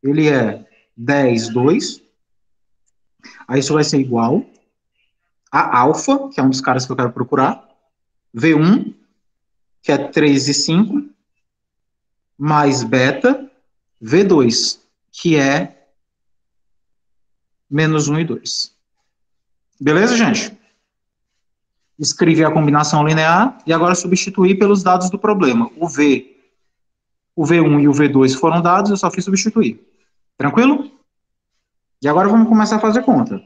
ele é 10, 2. Aí isso vai ser igual a alfa, que é um dos caras que eu quero procurar. V1, que é 3 e 5. Mais beta, V2, que é menos 1 e 2. Beleza, gente? Escrevi a combinação linear e agora substituir pelos dados do problema. O V1 e o V2 foram dados, eu só fiz substituir. Tranquilo? E agora vamos começar a fazer conta.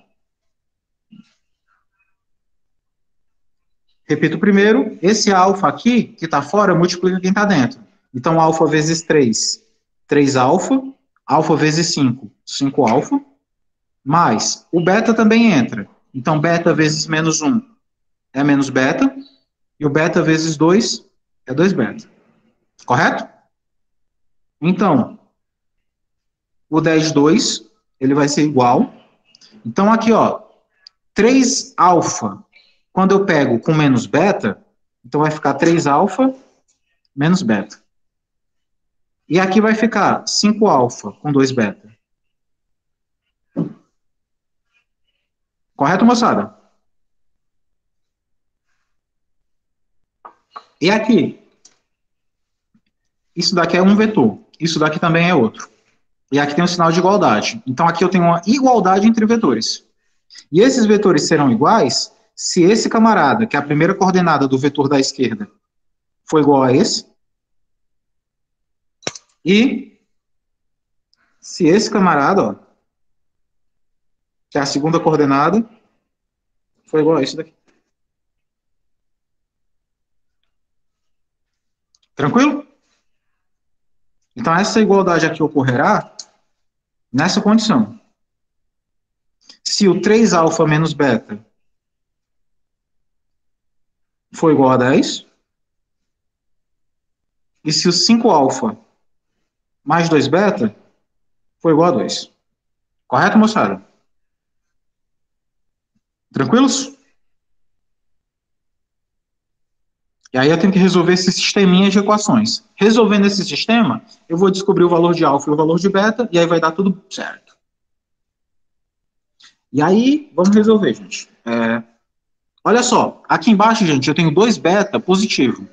Repito primeiro, esse alfa aqui, que está fora, multiplica quem está dentro. Então, alfa vezes 3, 3 alfa. Alfa vezes 5, 5 alfa. Mais, o beta também entra. Então, beta vezes menos 1 é menos beta. E o beta vezes 2 é 2 beta. Correto? Então, o 10, 2, ele vai ser igual. Então, aqui, ó, 3 alfa, quando eu pego com menos beta, então vai ficar 3 alfa menos beta. E aqui vai ficar 5 alfa com 2 beta. Correto, moçada? E aqui? Isso daqui é um vetor. Isso daqui também é outro. E aqui tem um sinal de igualdade. Então, aqui eu tenho uma igualdade entre vetores. E esses vetores serão iguais se esse camarada, que é a primeira coordenada do vetor da esquerda, for igual a esse. E se esse camarada, ó, que é a segunda coordenada, for igual a esse daqui. Tranquilo? Então, essa igualdade aqui ocorrerá nessa condição. Se o 3 alfa menos beta for igual a 10, e se o 5 alfa mais 2 beta for igual a 2. Correto, moçada? Tranquilos? E aí eu tenho que resolver esse sisteminha de equações. Resolvendo esse sistema, eu vou descobrir o valor de alfa e o valor de beta, e aí vai dar tudo certo. E aí, vamos resolver, gente. Olha só, aqui embaixo, gente, eu tenho 2 beta positivo.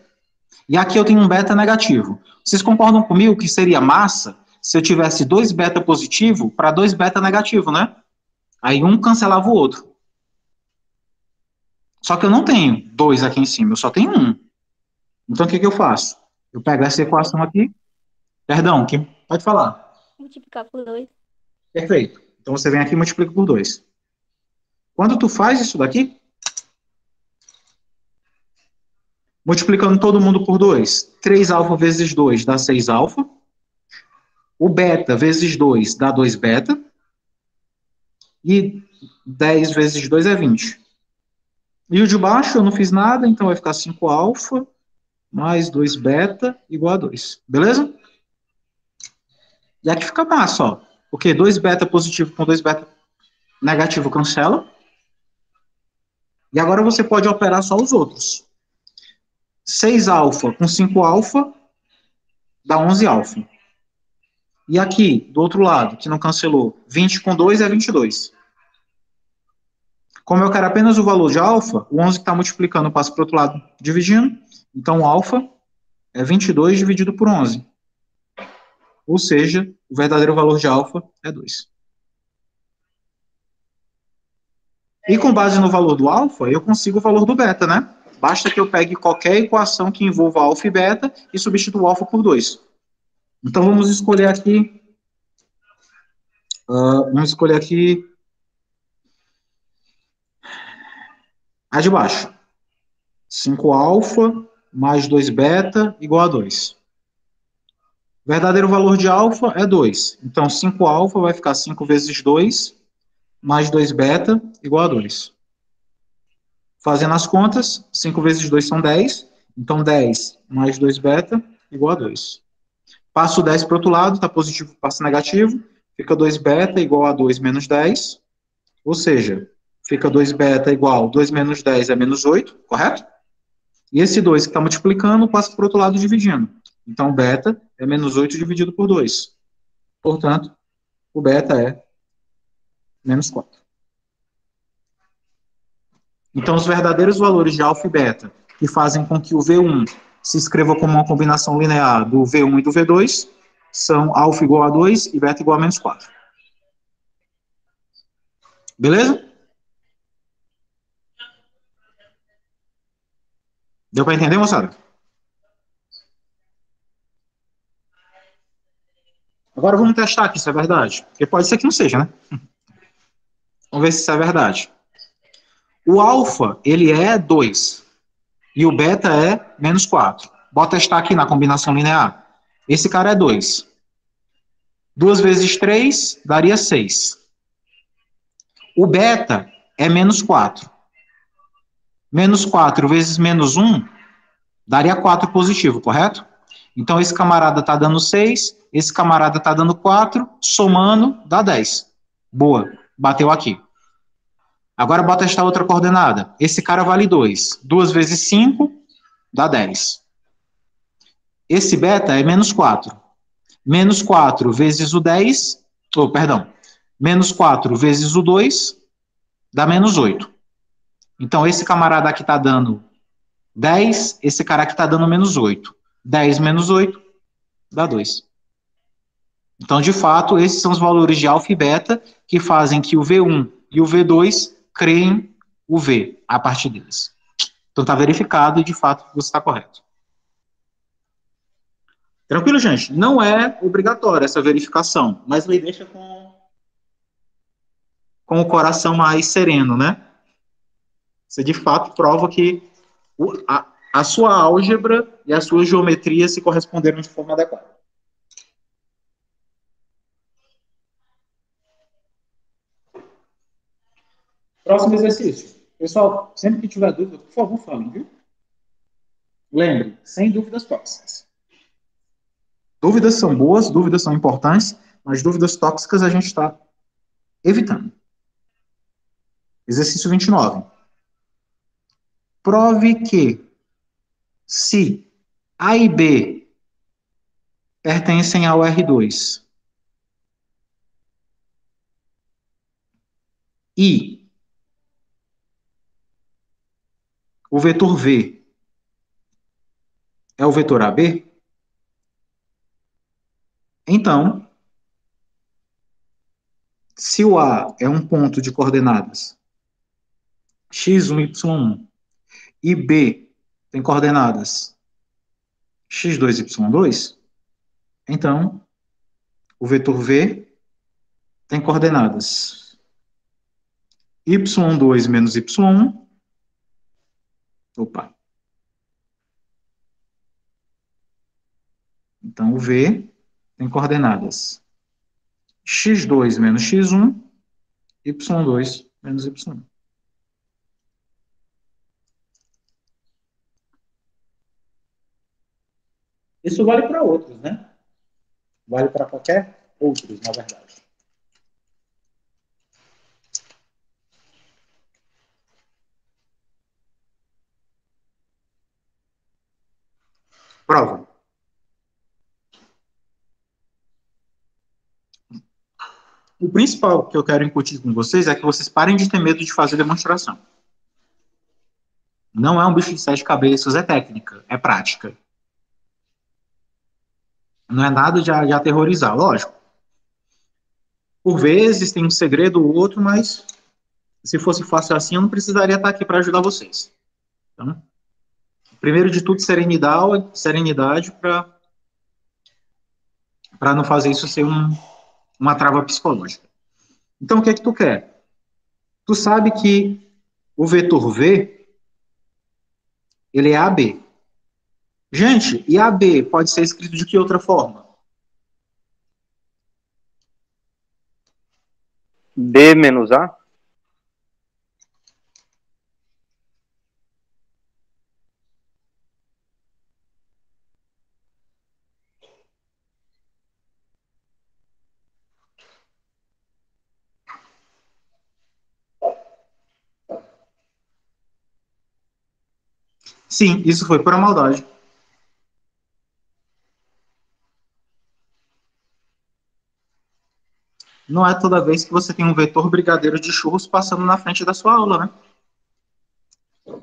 E aqui eu tenho um beta negativo. Vocês concordam comigo que seria massa se eu tivesse 2 beta positivo para 2 beta negativo, né? Aí um cancelava o outro. Só que eu não tenho 2 aqui em cima, eu só tenho 1. Então o que eu faço? Eu pego essa equação aqui. Perdão, pode falar. Multiplicar por 2. Perfeito. Então você vem aqui e multiplica por 2. Quando tu faz isso daqui, multiplicando todo mundo por 2, 3 alfa vezes 2 dá 6 alfa. O beta vezes 2 dá 2 beta. E 10 vezes 2 é 20. E o de baixo eu não fiz nada, então vai ficar 5 alfa mais 2 beta igual a 2. Beleza? E aqui fica massa, ó. Porque 2 beta positivo com 2 beta negativo cancela. E agora você pode operar só os outros. 6 alfa com 5 alfa dá 11 alfa. E aqui, do outro lado, que não cancelou, 20 com 2 é 22. Como eu quero apenas o valor de alfa, o 11 que está multiplicando passa para o outro lado dividindo. Então, o alfa é 22 dividido por 11. Ou seja, o verdadeiro valor de alfa é 2. E com base no valor do alfa, eu consigo o valor do beta, né? Basta que eu pegue qualquer equação que envolva alfa e beta e substitua o alfa por 2. Então, vamos escolher aqui... a de baixo. 5 alfa mais 2 beta igual a 2. O verdadeiro valor de alfa é 2. Então, 5 alfa vai ficar 5 vezes 2 mais 2 beta igual a 2. Fazendo as contas, 5 vezes 2 são 10. Então, 10 mais 2 beta igual a 2. Passo o 10 para o outro lado, está positivo, passa negativo. Fica 2 beta igual a 2 menos 10. Ou seja, fica 2 beta igual a 2 menos 10 é menos 8, correto? E esse 2 que está multiplicando passa para o outro lado dividindo. Então, beta é menos 8 dividido por 2. Portanto, o beta é menos 4. Então, os verdadeiros valores de alfa e beta, que fazem com que o V1 se escreva como uma combinação linear do V1 e do V2, são alfa igual a 2 e beta igual a menos 4. Beleza? Deu para entender, moçada? Agora vamos testar aqui se é verdade. Porque pode ser que não seja, né? Vamos ver se isso é verdade. O alfa, ele é 2. E o beta é menos 4. Bota testar aqui na combinação linear. Esse cara é 2. 2 vezes 3 daria 6. O beta é menos 4. Menos 4 vezes menos 1 daria 4 positivo, correto? Então, esse camarada está dando 6, esse camarada está dando 4, somando dá 10. Boa, bateu aqui. Agora, bota esta outra coordenada. Esse cara vale 2. 2 vezes 5 dá 10. Esse beta é menos 4. Menos 4 vezes o 10, menos 4 vezes o 2 dá menos 8. Então, esse camarada aqui está dando 10, esse cara aqui está dando menos 8. 10 menos 8 dá 2. Então, de fato, esses são os valores de alfa e beta que fazem que o V1 e o V2 criem o V a partir deles. Então, está verificado e, de fato, você está correto. Tranquilo, gente? Não é obrigatória essa verificação, mas lhe deixa com o coração mais sereno, né? Você, de fato, prova que a sua álgebra e a sua geometria se corresponderam de forma adequada. Próximo exercício. Pessoal, sempre que tiver dúvida, por favor, falem, viu? Lembre, sem dúvidas tóxicas. Dúvidas são boas, dúvidas são importantes, mas dúvidas tóxicas a gente está evitando. Exercício 29. Prove que se A e B pertencem ao R2 e o vetor V é o vetor AB? Então, se o A é um ponto de coordenadas x1, y1, e B tem coordenadas x2, y2, então o vetor V tem coordenadas y2 menos y1, opa, então o V tem coordenadas x2 menos x1, y2 menos y1. Isso vale para outros, né? Vale para qualquer outros, na verdade. Prova. O principal que eu quero incutir com vocês é que vocês parem de ter medo de fazer demonstração. Não é um bicho de sete cabeças, é técnica, é prática. Não é nada de aterrorizar, lógico. Por vezes tem um segredo ou outro, mas se fosse fácil assim, eu não precisaria estar aqui para ajudar vocês. Então, primeiro de tudo, serenidade para não fazer isso ser uma trava psicológica. Então, o que é que tu quer? Tu sabe que o vetor V, ele é AB. Gente, e AB pode ser escrito de que outra forma? B menos A? Sim, isso foi pura maldade. Não é toda vez que você tem um vetor brigadeiro de churros passando na frente da sua aula, né?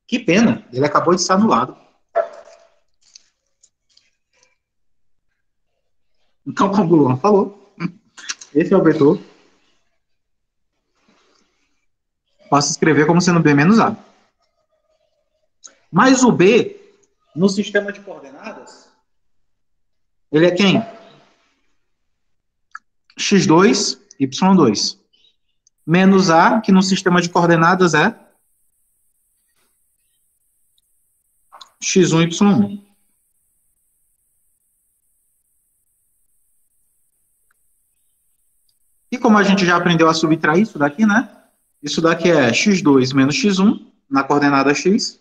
Que pena, ele acabou de ser anulado. Então, como o Luan falou, esse é o vetor. Posso escrever como sendo B menos A. Mas o B, no sistema de coordenadas, ele é quem? x2, y2. Menos A, que no sistema de coordenadas é x1, y1. E como a gente já aprendeu a subtrair isso daqui, né? Isso daqui é x2 menos x1 na coordenada x.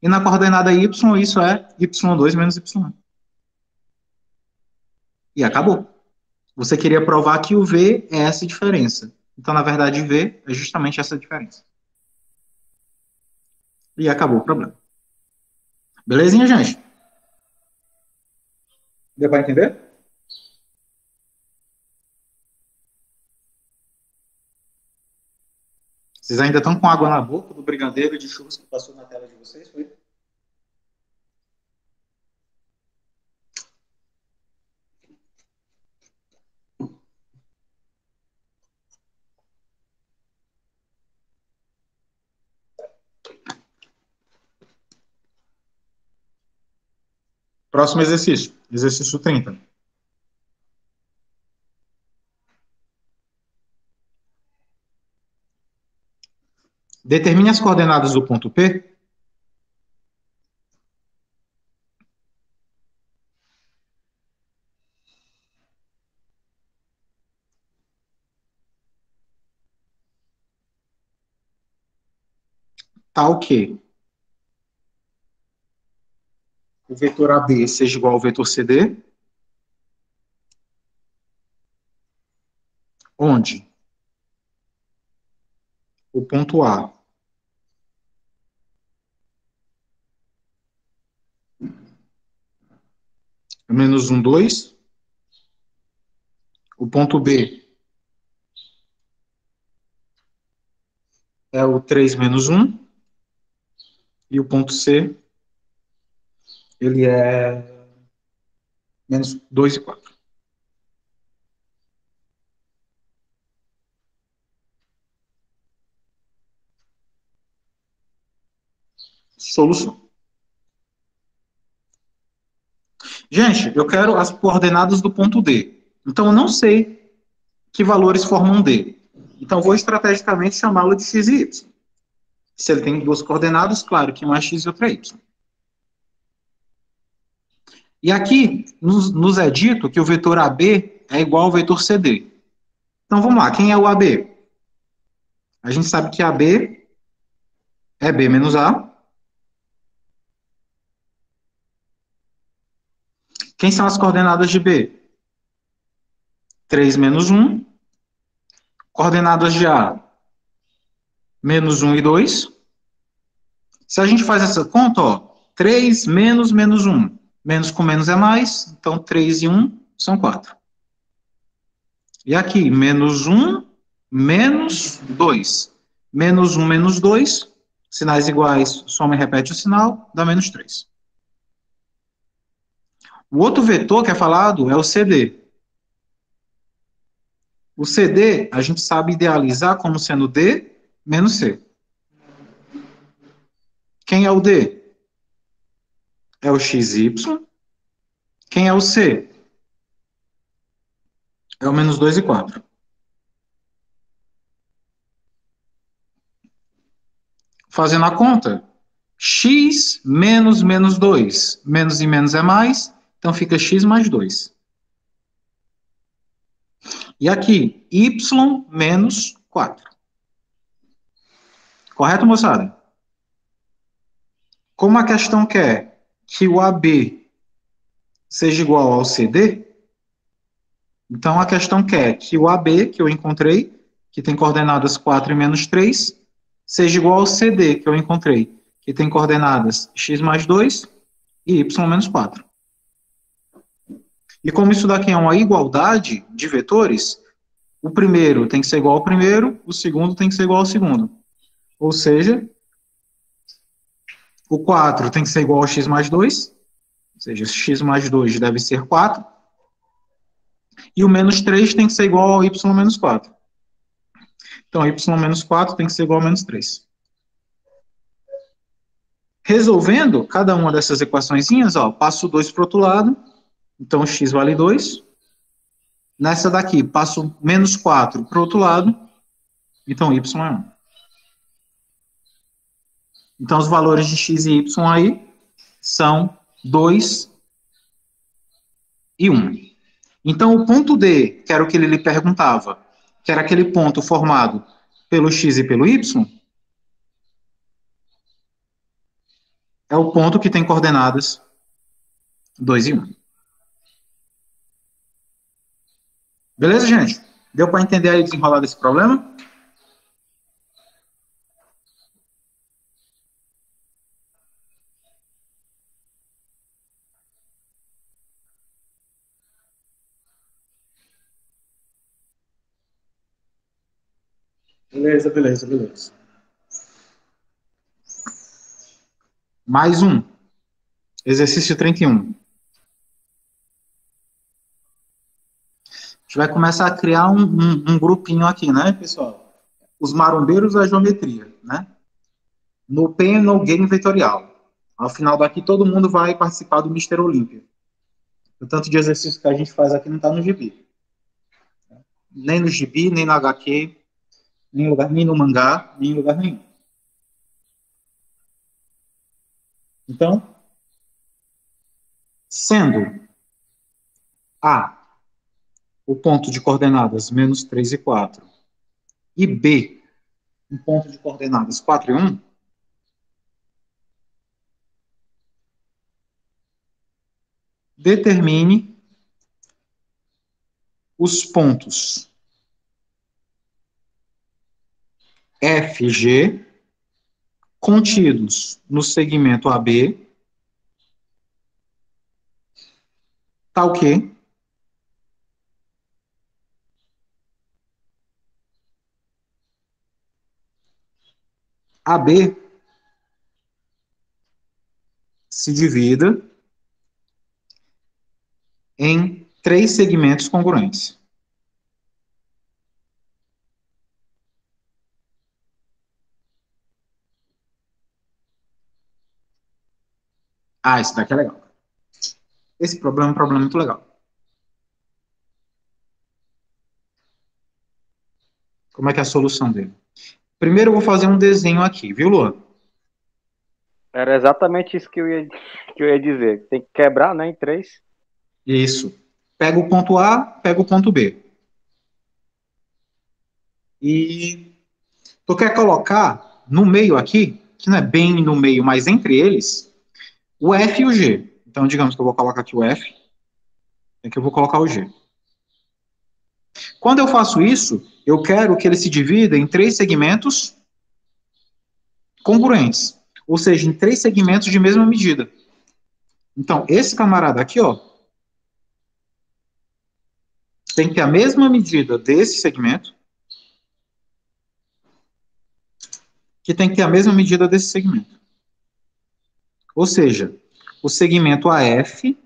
E na coordenada y, isso é y2 menos y1. E acabou. Você queria provar que o V é essa diferença. Então, na verdade, V é justamente essa diferença. E acabou o problema. Belezinha, gente? Deu para entender? Vocês ainda estão com água na boca do brigadeiro de churros que passou na tela de vocês, foi? Próximo exercício. Exercício 30. Determine as coordenadas do ponto P tal que o vetor AB seja igual ao vetor CD, onde o ponto A é menos 1, 2, o ponto B é o 3 menos 1, E o ponto C, ele é menos 2 e 4. Solução. Gente, eu quero as coordenadas do ponto D. Então, eu não sei que valores formam D. Então, vou estrategicamente chamá-lo de x e y. Se ele tem duas coordenadas, claro que uma é x e outra é y. E aqui nos é dito que o vetor AB é igual ao vetor CD. Então, vamos lá. Quem é o AB? A gente sabe que AB é B menos A. Quem são as coordenadas de B? 3 menos 1. Coordenadas de A, menos 1 e 2. Se a gente faz essa conta, ó, 3 menos menos 1. Menos com menos é mais, então 3 e 1 são 4. E aqui, menos 1, menos 2. Menos 1, menos 2. Sinais iguais, soma e repete o sinal, dá menos 3. O outro vetor que é falado é o CD. O CD, a gente sabe idealizar como sendo D menos C. Quem é o D? É o XY. Quem é o C? É o menos 2 e 4. Fazendo a conta, x menos menos 2. Menos e menos é mais, então fica x mais 2. E aqui, y menos 4. Correto, moçada? Como a questão quer que o AB seja igual ao CD, então a questão quer que o AB, que eu encontrei, que tem coordenadas 4 e menos 3, seja igual ao CD, que eu encontrei, que tem coordenadas x mais 2 e y menos 4. E como isso daqui é uma igualdade de vetores, o primeiro tem que ser igual ao primeiro, o segundo tem que ser igual ao segundo. Ou seja, o 4 tem que ser igual ao x mais 2, ou seja, x mais 2 deve ser 4, e o menos 3 tem que ser igual ao y menos 4. Então, y menos 4 tem que ser igual ao menos 3. Resolvendo cada uma dessas equaçõezinhas, ó, passo 2 para o outro lado, então x vale 2. Nessa daqui, passo menos 4 para o outro lado, então y é 1. Então, os valores de x e y aí são 2 e 1. Então, o ponto D, que era o que ele lhe perguntava, que era aquele ponto formado pelo x e pelo y, é o ponto que tem coordenadas 2 e 1. Beleza, gente? Deu para entender aí o desenrolar desse problema? Beleza, beleza, beleza. Mais um. Exercício 31. A gente vai começar a criar um grupinho aqui, né, pessoal? Os marombeiros da geometria, né? No Pain No Game Vetorial. Ao final daqui, todo mundo vai participar do Mister Olímpia. O tanto de exercício que a gente faz aqui não está no gibi. Nem no gibi, nem no HQ, nem no mangá, nem em lugar nenhum. Então, sendo A o ponto de coordenadas menos 3 e 4, e B um ponto de coordenadas 4 e 1, determine os pontos F, G, contidos no segmento AB, tal que AB se divida em 3 segmentos congruentes. Ah, isso daqui é legal. Esse problema é um problema muito legal. Como é que é a solução dele? Primeiro eu vou fazer um desenho aqui, viu, Luan? Era exatamente isso que eu ia dizer. Tem que quebrar, né, em 3. Isso. Pega o ponto A, pega o ponto B. E tu quer colocar no meio aqui, que não é bem no meio, mas entre eles, o F e o G. Então, digamos que eu vou colocar aqui o F, e aqui eu vou colocar o G. Quando eu faço isso, eu quero que ele se divida em 3 segmentos congruentes, ou seja, em 3 segmentos de mesma medida. Então, esse camarada aqui, ó, tem que ter a mesma medida desse segmento, que tem que ter a mesma medida desse segmento. Ou seja, o segmento AF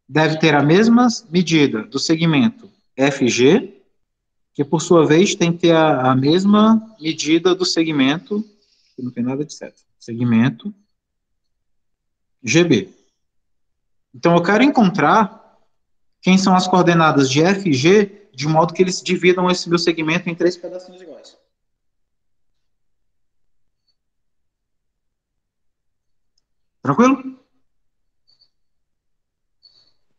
deve ter a mesma medida do segmento FG, que por sua vez tem que ter a mesma medida do segmento, que não tem nada de certo, segmento GB. Então eu quero encontrar quem são as coordenadas de F e G, de modo que eles dividam esse meu segmento em 3 pedacinhos iguais. Tranquilo?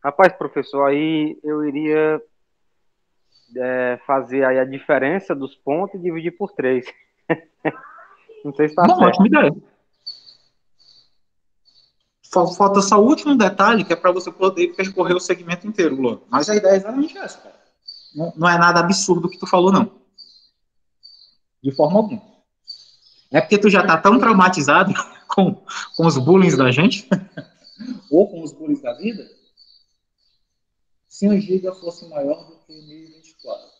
Rapaz, professor, aí eu iria fazer aí a diferença dos pontos e dividir por 3. Não sei se está Bom, certo. ótima ideia. Falta só o último detalhe, que é para você poder percorrer o segmento inteiro, Luan. Mas a ideia é exatamente essa, cara. Não é nada absurdo o que tu falou, não. De forma alguma. É porque tu já tá tão traumatizado com os bullying da gente, ou com os bullying da vida, se 1 giga fosse maior do que 1024,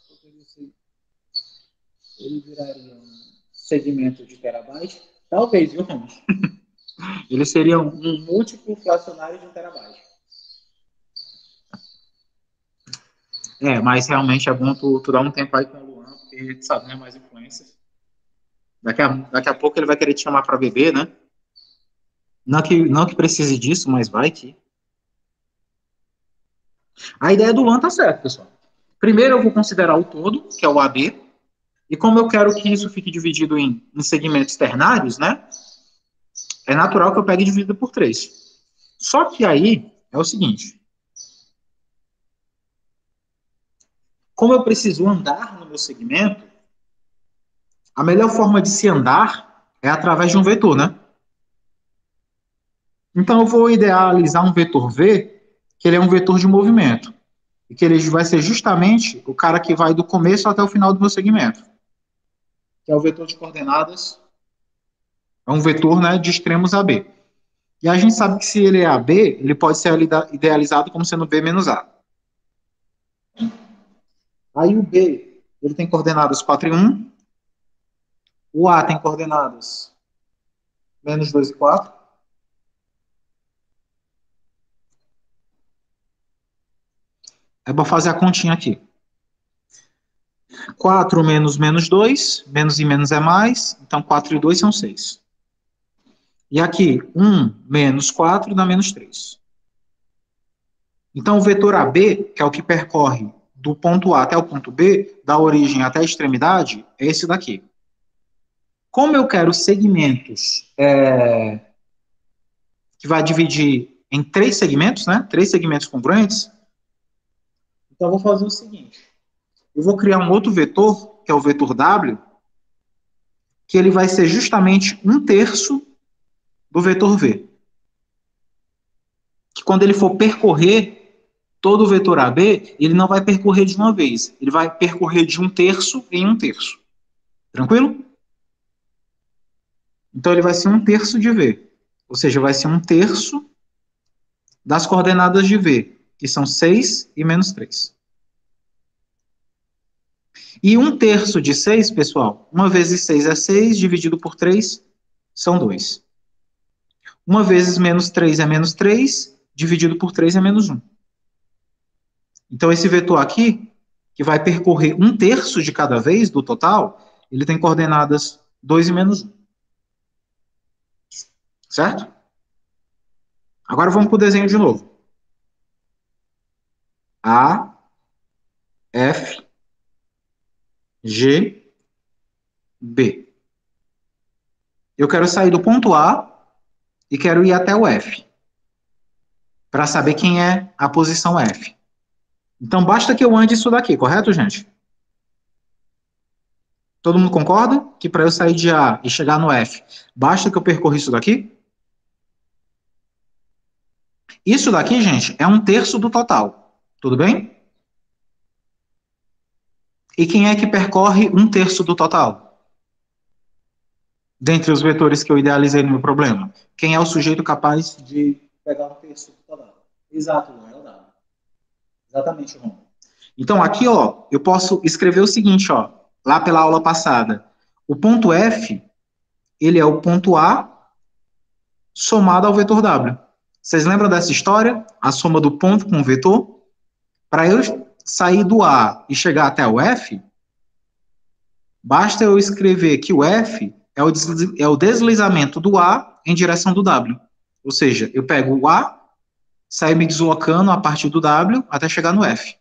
ele viraria um segmento de terabyte? Talvez, viu, Ramos? Ele seria um múltiplo fracionário de 1 terabyte. Mas realmente é bom tu dar um tempo aí com o Luan, porque tu sabe, né, mais influências. Daqui a pouco ele vai querer te chamar para beber, né? Não que precise disso, mas vai que. A ideia do Luan tá certa, pessoal. Primeiro eu vou considerar o todo, que é o AB, e como eu quero que isso fique dividido em segmentos ternários, né? É natural que eu pegue dividido por 3. Só que aí é o seguinte: como eu preciso andar no meu segmento, a melhor forma de se andar é através de um vetor, né? Então eu vou idealizar um vetor V, que ele é um vetor de movimento, e que ele vai ser justamente o cara que vai do começo até o final do meu segmento, que é o vetor de coordenadas, é um vetor, né, de extremos AB. E a gente sabe que se ele é AB, ele pode ser idealizado como sendo B menos A. Aí o B, ele tem coordenadas 4 e 1, o A tem coordenadas menos 2 e 4. É para fazer a continha aqui. 4 menos menos 2, menos e menos é mais, então 4 e 2 são 6. E aqui, 1 menos 4 dá menos 3. Então, o vetor AB, que é o que percorre do ponto A até o ponto B, da origem até a extremidade, é esse daqui. Como eu quero segmentos que vai dividir em 3 segmentos, né? 3 segmentos congruentes, então eu vou fazer o seguinte. Eu vou criar um outro vetor, que é o vetor W, que ele vai ser justamente 1/3 do vetor V. Que quando ele for percorrer todo o vetor AB, ele não vai percorrer de uma vez, ele vai percorrer de 1/3 em 1/3. Tranquilo? Então ele vai ser 1/3 de V, ou seja, vai ser 1/3 das coordenadas de V, que são 6 e menos 3. E 1/3 de 6, pessoal, 1 vezes 6 é 6, dividido por 3, são 2. 1 vezes menos 3 é menos 3, dividido por 3 é menos 1. Então, esse vetor aqui, que vai percorrer 1/3 de cada vez do total, ele tem coordenadas 2 e menos 1. Certo? Agora vamos para o desenho de novo. A, F, G, B. Eu quero sair do ponto A e quero ir até o F, para saber quem é a posição F. Então, basta que eu ande isso daqui, correto, gente? Todo mundo concorda? Que para eu sair de A e chegar no F, basta que eu percorra isso daqui? Isso daqui, gente, é 1/3 do total. Tudo bem? E quem é que percorre 1/3 do total? Dentre os vetores que eu idealizei no meu problema. Quem é o sujeito capaz de pegar 1/3 do total? Exato, não é o dado. Exatamente, Ron. Então, aqui, ó, eu posso escrever o seguinte, ó, lá pela aula passada. O ponto F, ele é o ponto A somado ao vetor W. Vocês lembram dessa história? A soma do ponto com o vetor? Para eu sair do A e chegar até o F, basta eu escrever que o F é o deslizamento do A em direção do W. Ou seja, eu pego o A, saio me deslocando a partir do W até chegar no F.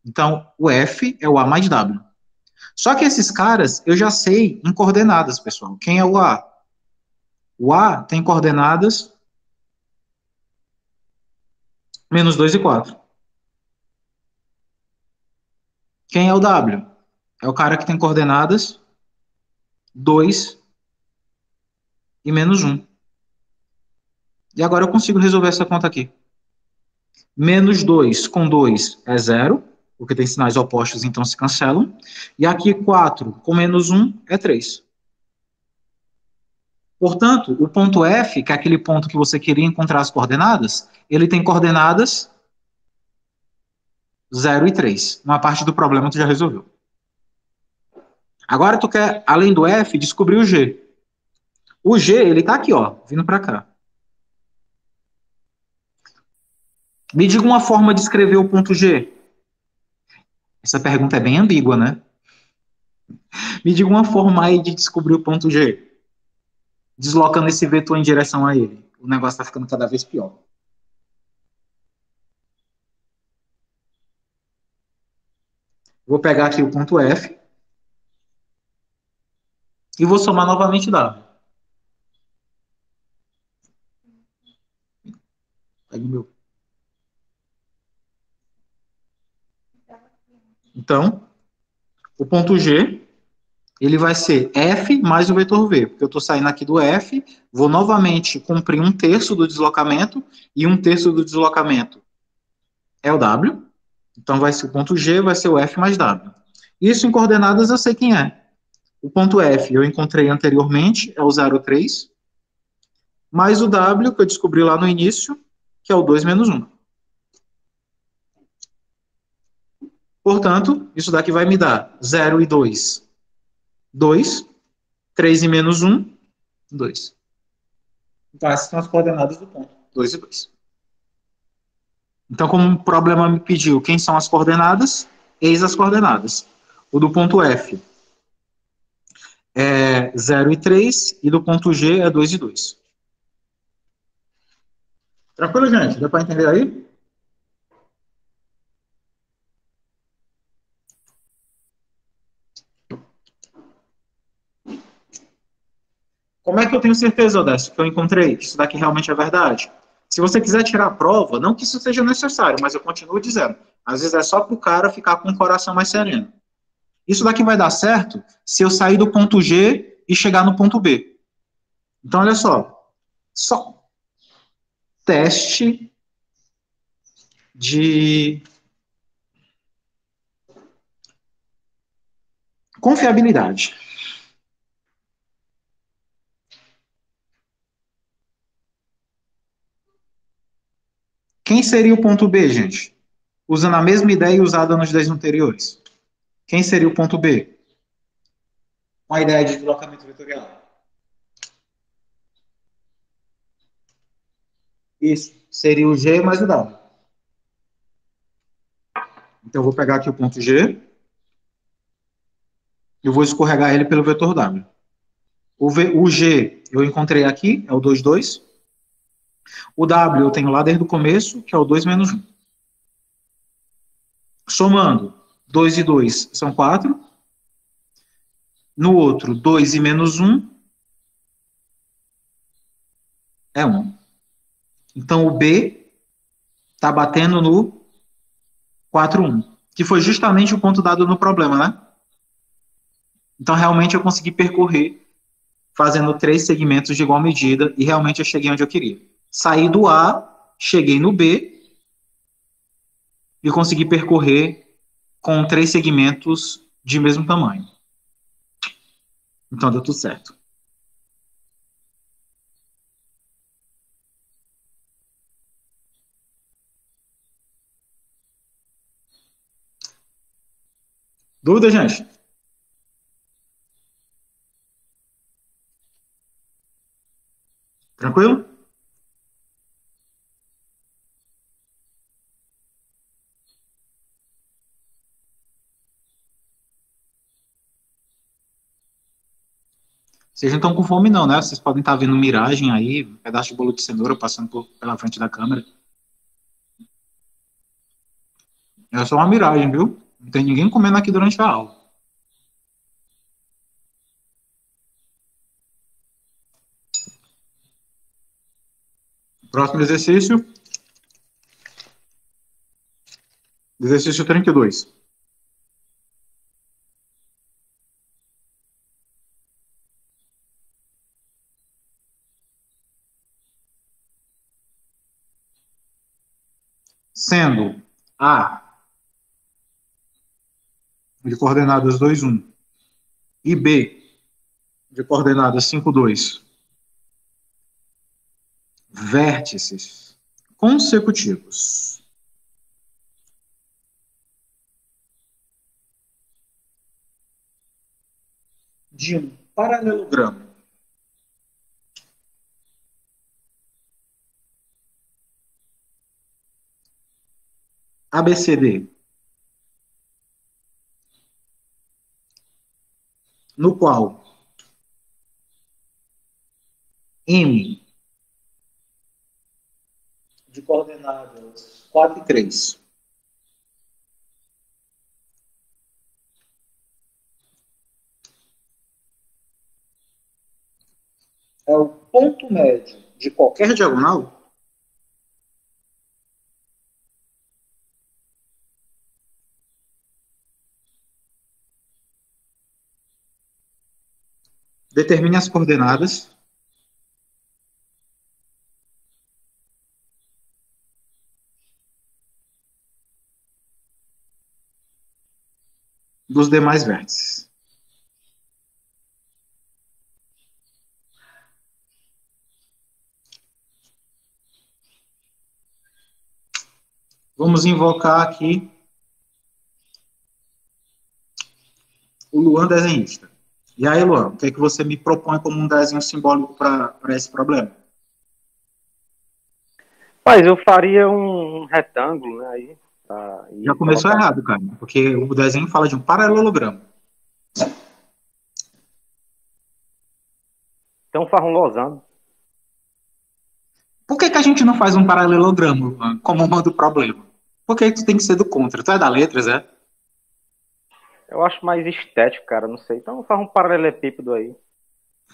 Então, o F é o A mais W. Só que esses caras eu já sei em coordenadas, pessoal. Quem é o A? O A tem coordenadas menos 2 e 4. Quem é o W? É o cara que tem coordenadas 2 e menos 1. E agora eu consigo resolver essa conta aqui. Menos 2 com 2 é 0, porque tem sinais opostos, então se cancelam. E aqui 4 com menos 1 é 3. Portanto, o ponto F, que é aquele ponto que você queria encontrar as coordenadas, ele tem coordenadas 0 e 3. Uma parte do problema tu já resolveu. Agora tu quer, além do F, descobrir o G. O G, ele tá aqui, ó, vindo para cá. Me diga uma forma de escrever o ponto G. Essa pergunta é bem ambígua, né? Me diga uma forma aí de descobrir o ponto G. Deslocando esse vetor em direção a ele. O negócio está ficando cada vez pior. Vou pegar aqui o ponto F e vou somar novamente W. Então, o ponto G, ele vai ser F mais o vetor V, porque eu estou saindo aqui do F, vou novamente cumprir 1/3 do deslocamento, e 1/3 do deslocamento é o W. Então, vai ser o ponto G, vai ser o F mais W. Isso em coordenadas eu sei quem é. O ponto F eu encontrei anteriormente, é o 0,3, mais o W, que eu descobri lá no início, que é o 2 menos 1. Portanto, isso daqui vai me dar 0 e 2, 2. 3 e menos 1, 2. Então, essas são as coordenadas do ponto, 2 e 2. Então, como o problema me pediu quem são as coordenadas, eis as coordenadas. O do ponto F é 0 e 3, e do ponto G é 2 e 2. Tranquilo, gente? Deu para entender aí? Como é que eu tenho certeza, Odécio, que eu encontrei, que isso daqui realmente é verdade? Se você quiser tirar a prova, não que isso seja necessário, mas eu continuo dizendo, às vezes é só para o cara ficar com o coração mais sereno. Isso daqui vai dar certo se eu sair do ponto G e chegar no ponto B. Então, olha só teste de confiabilidade. Quem seria o ponto B, gente? Usando a mesma ideia usada nos 10 anteriores. Quem seria o ponto B? Com a ideia de deslocamento vetorial. Isso. Seria o G mais o W. Então, eu vou pegar aqui o ponto G e vou escorregar ele pelo vetor W. O G eu encontrei aqui, é o 2, 2. O W eu tenho lá desde o começo, que é o 2 menos 1. Somando, 2 e 2 são 4. No outro, 2 e menos 1 é 1. Então, o B está batendo no 4, 1, que foi justamente o ponto dado no problema, né? Então, realmente, eu consegui percorrer fazendo 3 segmentos de igual medida e realmente eu cheguei onde eu queria. Saí do A, cheguei no B e consegui percorrer com 3 segmentos de mesmo tamanho. Então, deu tudo certo. Dúvida, gente? Tranquilo? Vocês não estão com fome não, né? Vocês podem estar vendo miragem aí, um pedaço de bolo de cenoura passando pela frente da câmera. É só uma miragem, viu? Não tem ninguém comendo aqui durante a aula. Próximo exercício. Exercício 32. Sendo A de coordenadas 2, 1 e B de coordenadas 5, 2 vértices consecutivos de um paralelogramo ABCD, no qual M de coordenadas 4 e 3 é o ponto médio de qualquer diagonal, determine as coordenadas dos demais vértices. Vamos invocar aqui o Luan desenhista. E aí, Luan, o que é que você me propõe como um desenho simbólico para esse problema? Mas eu faria um retângulo, né? Aí, já começou errado, cara, porque o desenho fala de um paralelogramo. Então faz um losango. Por que a gente não faz um paralelogramo, Luan, como manda o problema? Por que tu tem que ser do contra? Tu é da letras, é? Eu acho mais estético, cara, não sei. Então faz um paralelepípedo aí.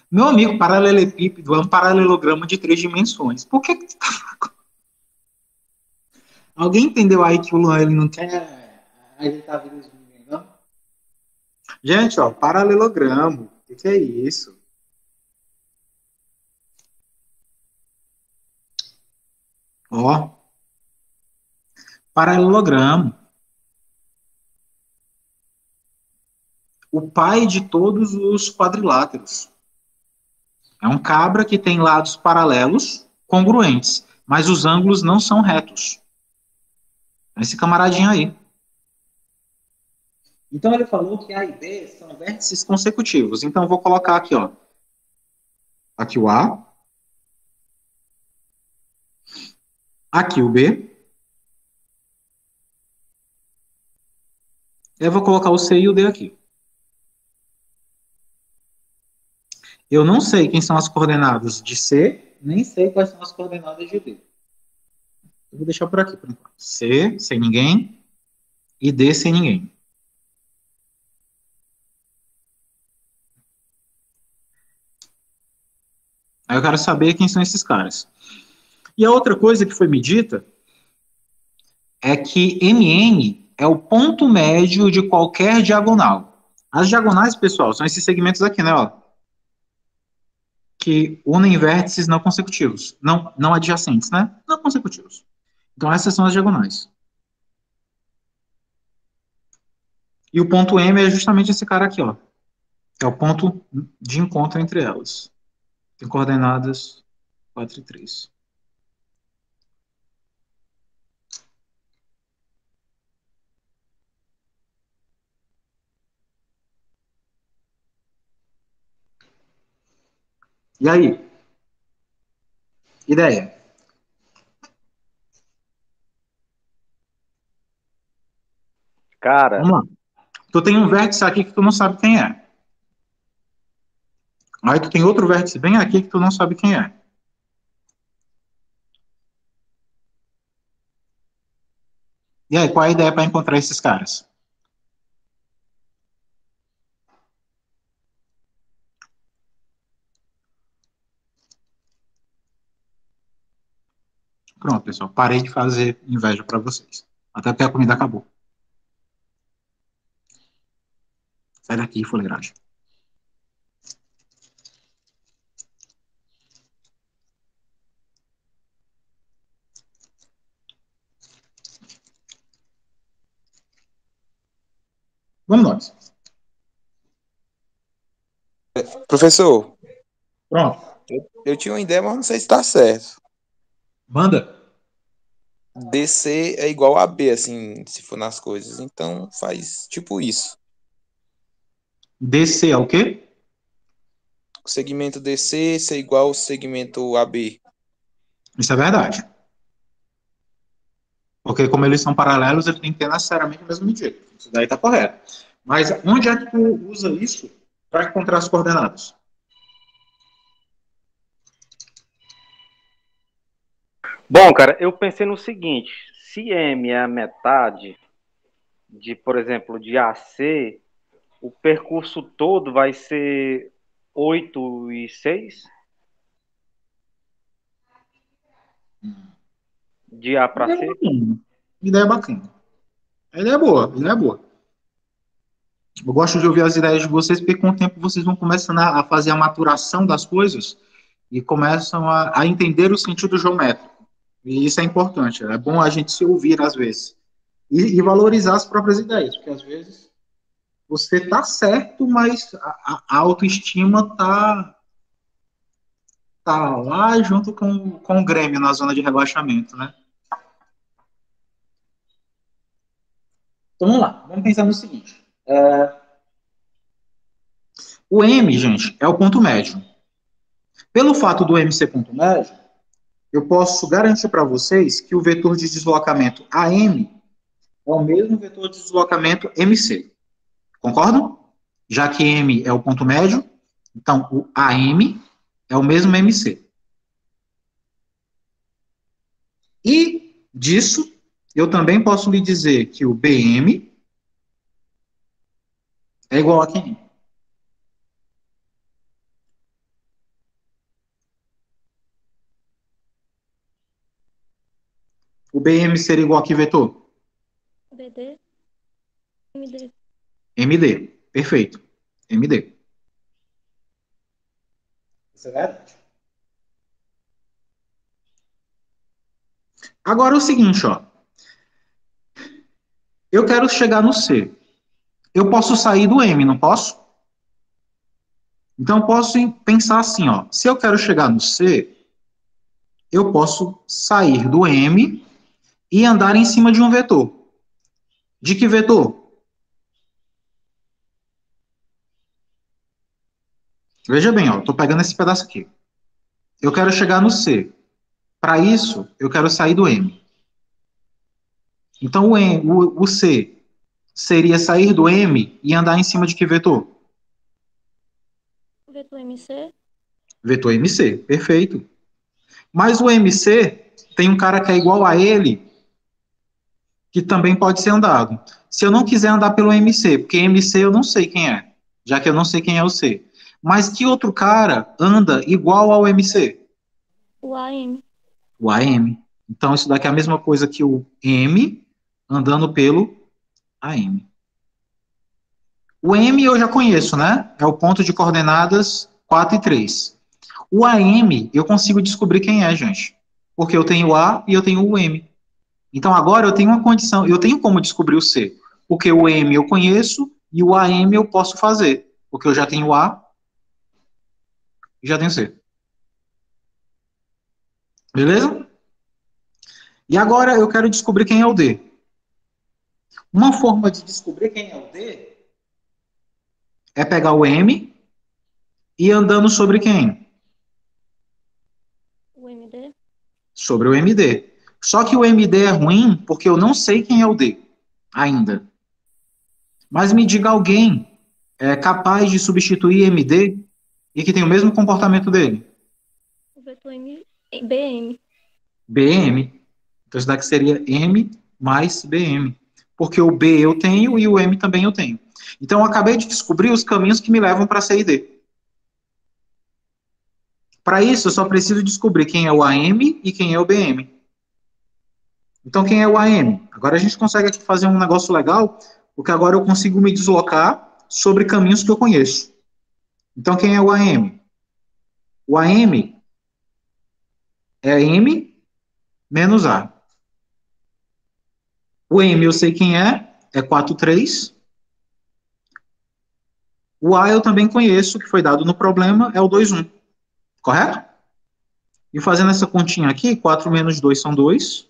Meu amigo, paralelepípedo é um paralelogramo de 3 dimensões. Por que tu tá... Alguém entendeu aí que o Luan ele não quer ajeitar a vida de ninguém, não? Gente, ó, paralelogramo. O que é isso? Ó, paralelogramo. O pai de todos os quadriláteros. É um cabra que tem lados paralelos congruentes, mas os ângulos não são retos. Esse camaradinho aí. Então ele falou que A e B são vértices consecutivos. Então eu vou colocar aqui, ó. Aqui o A. aqui o B. Eu vou colocar o C e o D aqui. Eu não sei quem são as coordenadas de C, nem sei quais são as coordenadas de D. Eu vou deixar por aqui, por enquanto. C, sem ninguém, e D, sem ninguém. Aí eu quero saber quem são esses caras. E a outra coisa que foi me dita é que MN é o ponto médio de qualquer diagonal. As diagonais, pessoal, são esses segmentos aqui, né? Ó, que unem vértices não consecutivos. Não adjacentes, né? Não consecutivos. Então, essas são as diagonais. E o ponto M é justamente esse cara aqui, ó. É o ponto de encontro entre elas. Tem coordenadas 4 e 3. E aí? Ideia? Cara, Vamos lá. Tu tem um vértice aqui que tu não sabe quem é. Aí tu tem outro vértice bem aqui que tu não sabe quem é. E aí, qual é a ideia para encontrar esses caras? Pronto, pessoal. Parei de fazer inveja para vocês. Até porque a comida acabou. Sai daqui, fuleiragem. Vamos nós. Professor, Pronto. eu tinha uma ideia, mas não sei se está certo. Manda. DC é igual a B, assim, se for nas coisas. Então faz tipo isso. DC é o quê? O segmento DC ser igual ao segmento AB. Isso é verdade. Porque como eles são paralelos, ele tem que ter necessariamente a mesma medida. Isso daí está correto. Mas onde é que tu usa isso para encontrar as coordenadas? bom, cara, eu pensei no seguinte: se M é a metade de, por exemplo, de AC, o percurso todo vai ser 8 e 6 de A para Ideia C. bacana. Ideia bacana. A ideia é boa, a ideia é boa. Eu gosto de ouvir as ideias de vocês, porque com o tempo vocês vão começando a fazer a maturação das coisas e começam a entender o sentido geométrico. E isso é importante. É bom a gente se ouvir às vezes. E valorizar as próprias ideias, porque às vezes você está certo, mas a autoestima tá lá junto com o Grêmio na zona de rebaixamento, né? Então vamos lá, vamos pensar no seguinte. O M, gente, é o ponto médio. Pelo fato do M ser ponto médio, eu posso garantir para vocês que o vetor de deslocamento AM é o mesmo vetor de deslocamento MC. Concordam? Já que M é o ponto médio, então o AM é o mesmo MC. E disso, eu também posso lhe dizer que o BM é igual a QM. O BM seria igual a que vetor? BD, MD. MD. Perfeito. MD. Isso é verdade. Agora é o seguinte, ó. Eu quero chegar no C. Eu posso sair do M, não posso? Então eu posso pensar assim, ó. Se eu quero chegar no C, eu posso sair do M e andar em cima de um vetor. De que vetor? Veja bem, ó, estou pegando esse pedaço aqui. Eu quero chegar no C. Para isso, eu quero sair do M. Então, o C seria sair do M e andar em cima de que vetor? Vetor MC. Vetor MC, perfeito. Mas o MC tem um cara que é igual a ele, que também pode ser andado. Se eu não quiser andar pelo MC, porque MC eu não sei quem é, já que eu não sei quem é o C. Mas que outro cara anda igual ao MC? O AM. O AM. Então, isso daqui é a mesma coisa que o M andando pelo AM. O M eu já conheço, né? É o ponto de coordenadas 4 e 3. O AM eu consigo descobrir quem é, gente. Porque eu tenho o A e eu tenho o M. Então agora eu tenho uma condição, eu tenho como descobrir o C. Porque o M eu conheço e o AM eu posso fazer. Porque eu já tenho o A e já tenho o C. Beleza? E agora eu quero descobrir quem é o D. Uma forma de descobrir quem é o D é pegar o M e andando sobre quem? O MD. Sobre o MD. Só que o MD é ruim porque eu não sei quem é o D ainda. Mas me diga alguém capaz de substituir MD e que tem o mesmo comportamento dele. O vetor BM. BM. Então isso daqui seria M mais BM. Porque o B eu tenho e o M também eu tenho. Então eu acabei de descobrir os caminhos que me levam para C e D. Para isso, eu só preciso descobrir quem é o AM e quem é o BM. Então, quem é o AM? Agora a gente consegue aqui fazer um negócio legal, porque agora eu consigo me deslocar sobre caminhos que eu conheço. Então, quem é o AM? O AM é M menos A. O M eu sei quem é 4,3. O A eu também conheço, que foi dado no problema, é o 2,1. Correto? E fazendo essa continha aqui, 4 menos 2 são 2.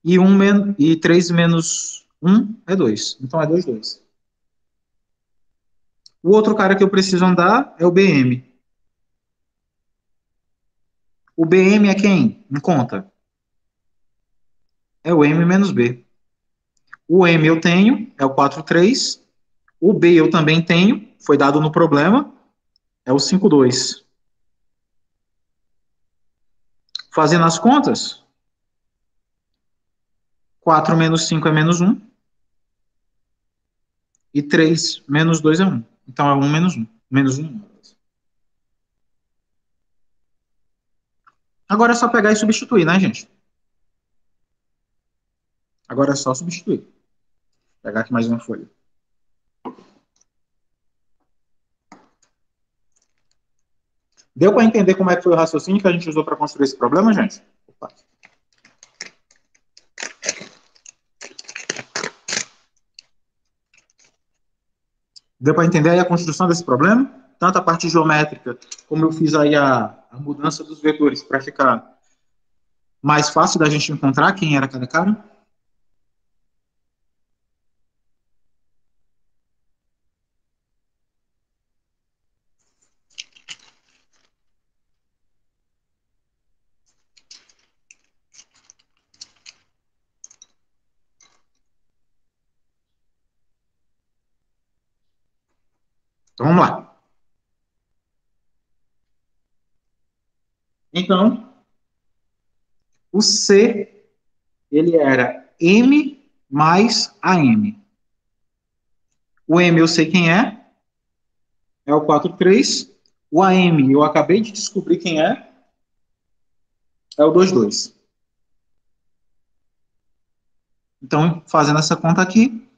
E 3 menos 1 é 2. Então é 2, 2. O outro cara que eu preciso andar é o BM. O BM é quem? Em conta. É o M menos B. O M eu tenho, é o 4,3. O B eu também tenho, foi dado no problema, é o 5,2. Fazendo as contas, 4 menos 5 é menos 1. E 3 menos 2 é 1. Então é 1 menos 1. Menos 1. Agora é só pegar e substituir, né, gente? Agora é só substituir. Vou pegar aqui mais uma folha. Deu para entender como é que foi o raciocínio que a gente usou para construir esse problema, gente? Opa. Deu para entender aí a construção desse problema? Tanto a parte geométrica, como eu fiz aí a mudança dos vetores para ficar mais fácil da gente encontrar quem era cada cara? Então vamos lá. Então, o C, ele era M mais AM. O M eu sei quem é o 4,3. O AM eu acabei de descobrir quem é o 2,2. Então, fazendo essa conta aqui,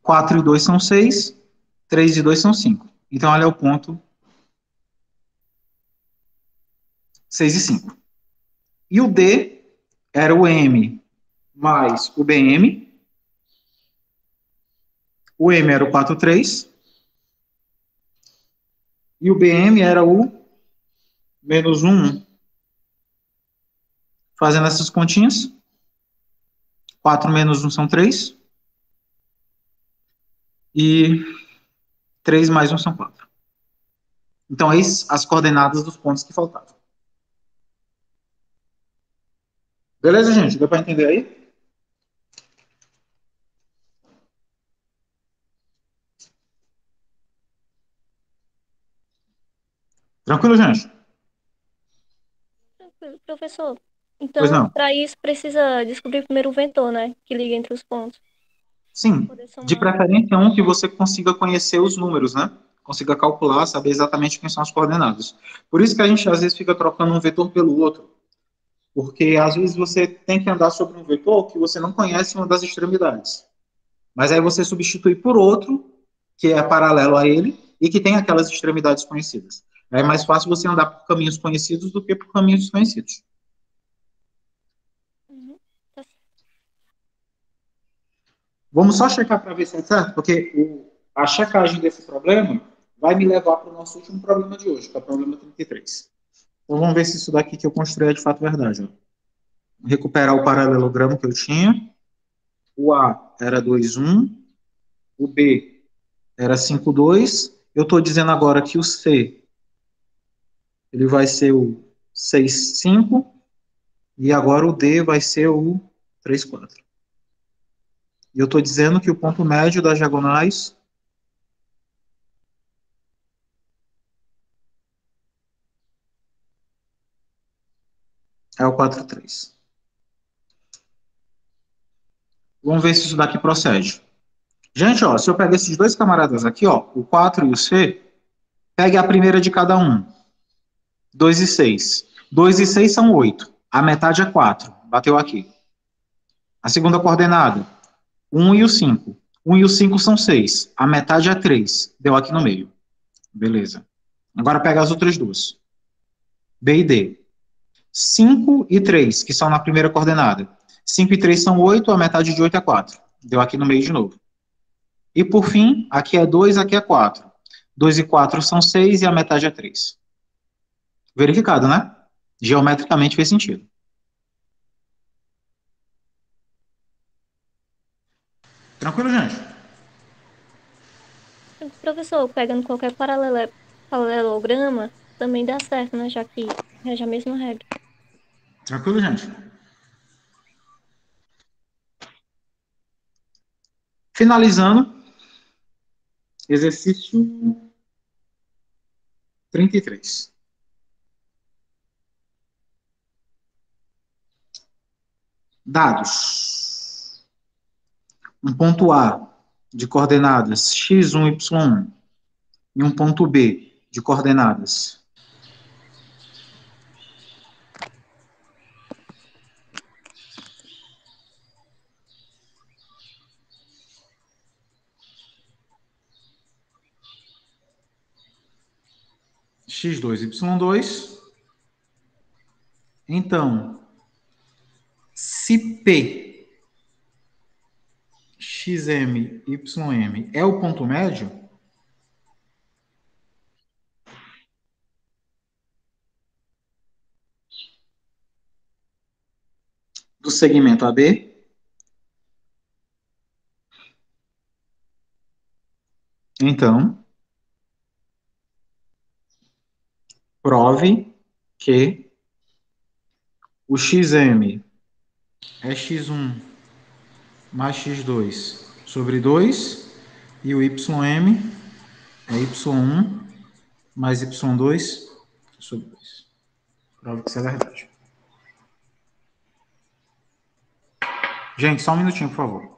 4 e 2 são 6, 3 e 2 são 5. Então, olha o ponto 6 e 5. E o D era o M mais o BM. O M era o 4,3. E o BM era o menos 1. Fazendo essas continhas, 4 menos 1 são 3. E 3 mais 1 são 4. Então, eis as coordenadas dos pontos que faltavam. Beleza, gente? Deu para entender aí? Tranquilo, gente? Professor, Pois então, não. para isso, precisa descobrir primeiro o vetor, né? Que liga entre os pontos. Sim, Poder de somar. preferência um que você consiga conhecer os números, né? Consiga calcular, saber exatamente quem são as coordenadas. Por isso que a gente às vezes fica trocando um vetor pelo outro, porque às vezes você tem que andar sobre um vetor que você não conhece uma das extremidades. Mas aí você substitui por outro que é paralelo a ele e que tem aquelas extremidades conhecidas. É mais fácil você andar por caminhos conhecidos do que por caminhos desconhecidos. Uhum. Tá Vamos só checar para ver se é certo, porque a checagem desse problema vai me levar para o nosso último problema de hoje, que é o problema 33. Então vamos ver se isso daqui que eu construí é de fato verdade. Ó. Recuperar o paralelogramo que eu tinha. O A era 2,1, o B era 5,2. Eu estou dizendo agora que o C ele vai ser o 6,5 e agora o D vai ser o 3,4. E eu estou dizendo que o ponto médio das diagonais é o 4,3. Vamos ver se isso daqui procede. Gente, ó, se eu pegar esses dois camaradas aqui, ó, o 4 e o C, pegue a primeira de cada um. 2 e 6. 2 e 6 são 8. A metade é 4. Bateu aqui. A segunda coordenada, 1 e o 5. 1 e o 5 são 6. A metade é 3. Deu aqui no meio. Beleza. Agora pega as outras duas. B e D. 5 e 3, que são na primeira coordenada. 5 e 3 são 8, a metade de 8 é 4. Deu aqui no meio de novo. E por fim, aqui é 2, aqui é 4. 2 e 4 são 6 e a metade é 3. Verificado, né? Geometricamente fez sentido. Tranquilo, gente? Professor, pegando qualquer paralelograma, também dá certo, né? Já que é a mesma regra. Tranquilo, gente? Finalizando, exercício 33. Dados. Um ponto A de coordenadas x1, y1 e um ponto B de coordenadas x2, y2. Então, se P, xm, ym é o ponto médio, do segmento AB, então, prove que o xm é x1 mais x2 sobre 2 e o ym é y1 mais y2 sobre 2. Prova que isso é verdade. Gente, só um minutinho, por favor.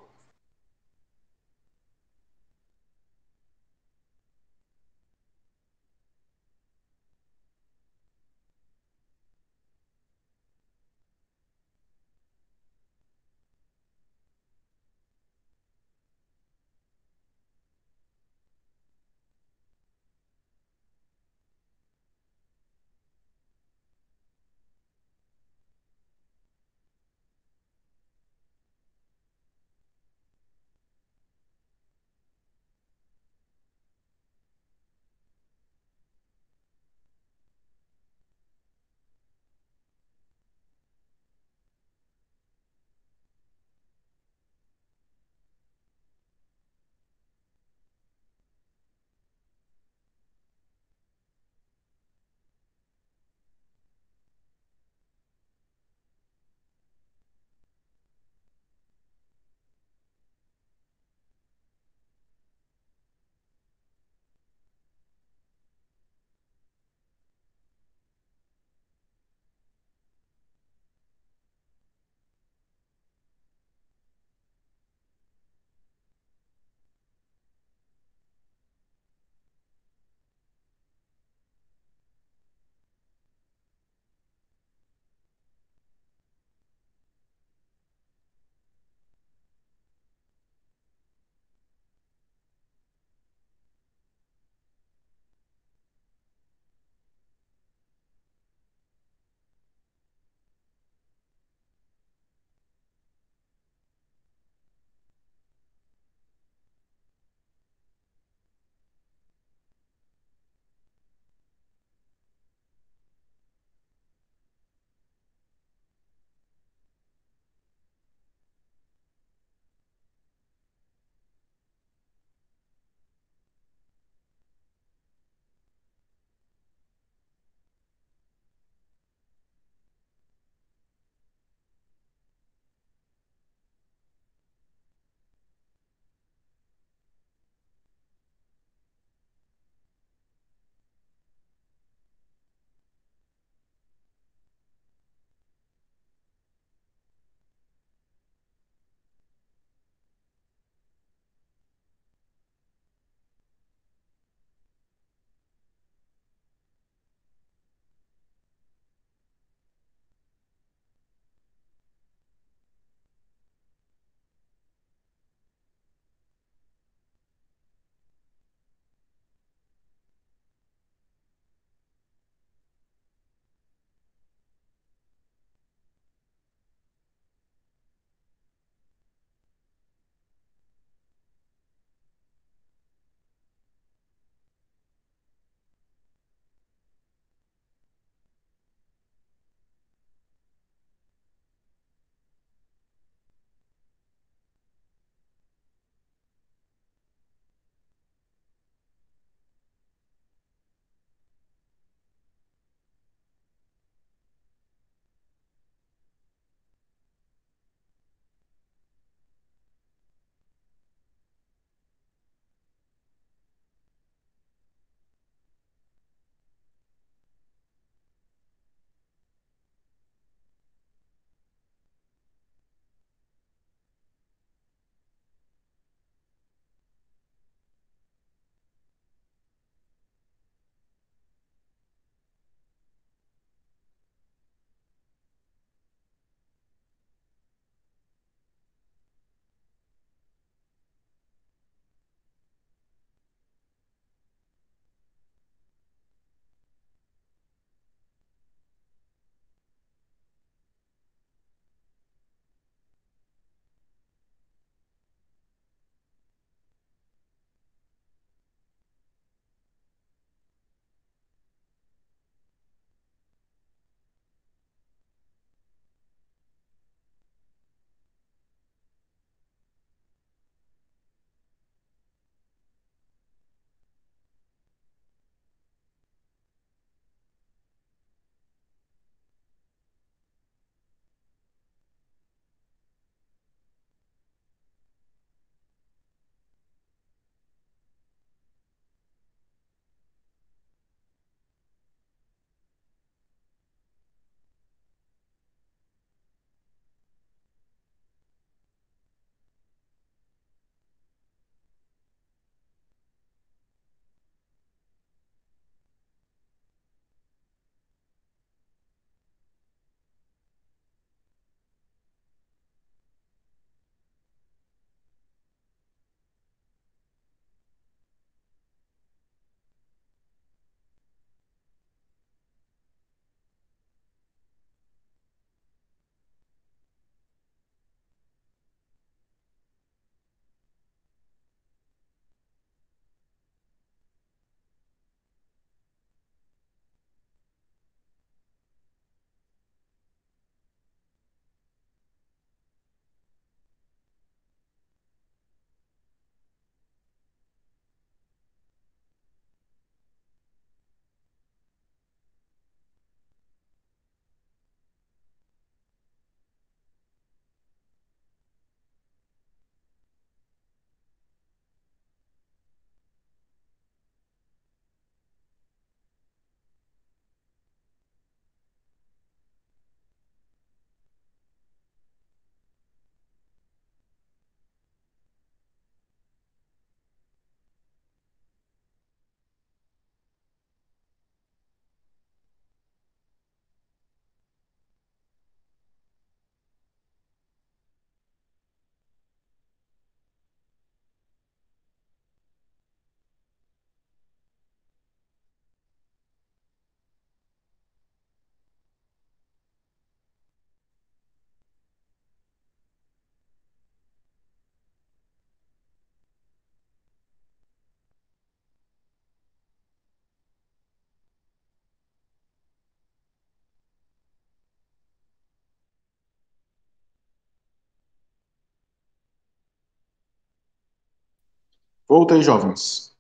Voltei, jovens.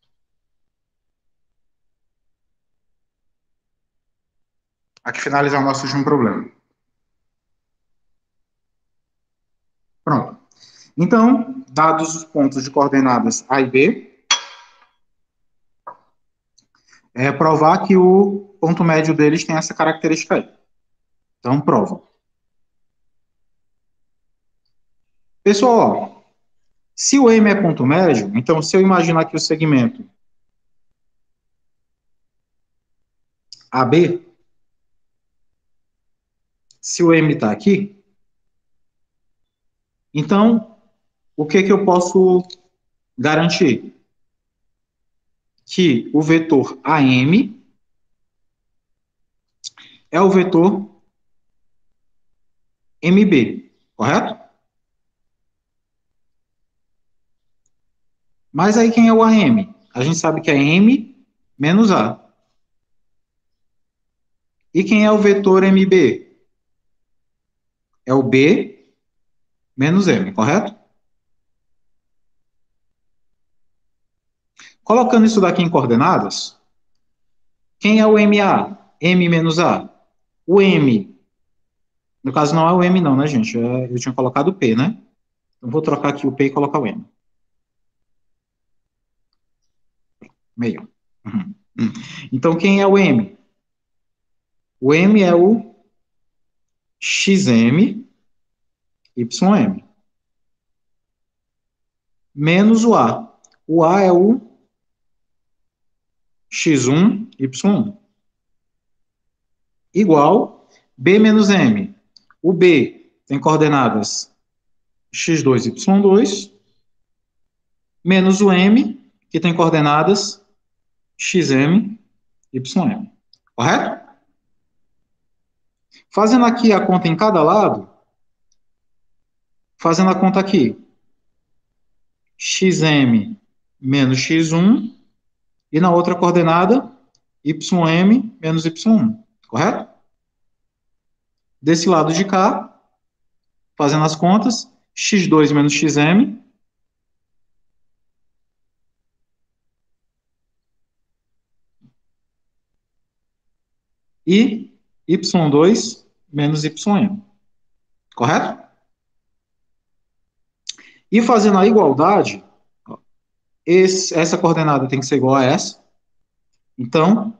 Aqui finalizar o nosso último problema. Pronto. Então, dados os pontos de coordenadas A e B, é provar que o ponto médio deles tem essa característica aí. Então, prova. Pessoal, ó, se o M é ponto médio, então se eu imaginar aqui o segmento AB, se o M está aqui, então, o que eu posso garantir? Que o vetor AM é o vetor MB, correto? Mas aí quem é o AM? A gente sabe que é M menos A. E quem é o vetor MB? É o B menos M, correto? Colocando isso daqui em coordenadas, quem é o MA? M menos A. O M, no caso não é o M não, né, gente? Eu tinha colocado o P, né? Então vou trocar aqui o P e colocar o M. Meio. Uhum. Então quem é o M? O M é o XM, YM. Menos o A. O A é o X1, Y1. Igual B menos M. O B tem coordenadas X2, Y2, menos o M, que tem coordenadas XM, YM. Correto? Fazendo aqui a conta em cada lado, fazendo a conta aqui, XM menos X1, e na outra coordenada, YM menos Y1. Correto? Desse lado de cá, fazendo as contas, X2 menos XM, e Y2 menos YM. Correto? E fazendo a igualdade, essa coordenada tem que ser igual a essa. Então,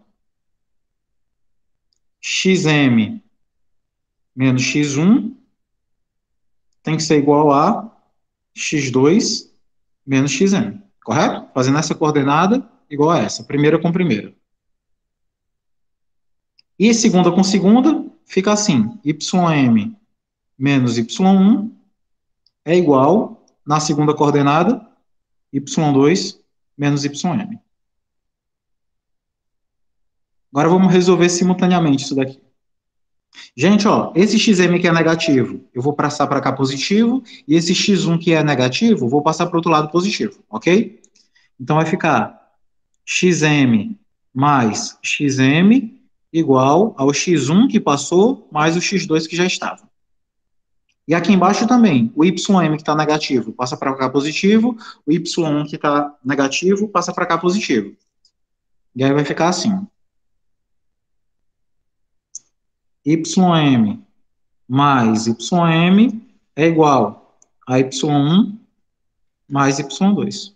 XM menos X1 tem que ser igual a X2 menos XM. Correto? Fazendo essa coordenada igual a essa. Primeira com primeira. E segunda com segunda, fica assim. YM menos Y1 é igual, na segunda coordenada, Y2 menos YM. Agora vamos resolver simultaneamente isso daqui. Gente, ó, esse XM que é negativo, eu vou passar para cá positivo, e esse X1 que é negativo, eu vou passar para o outro lado positivo, ok? Então vai ficar XM mais XM igual ao X1 que passou, mais o X2 que já estava. E aqui embaixo também, o YM que está negativo passa para cá positivo, o Y1 que está negativo passa para cá positivo. E aí vai ficar assim. YM mais YM é igual a Y1 mais Y2.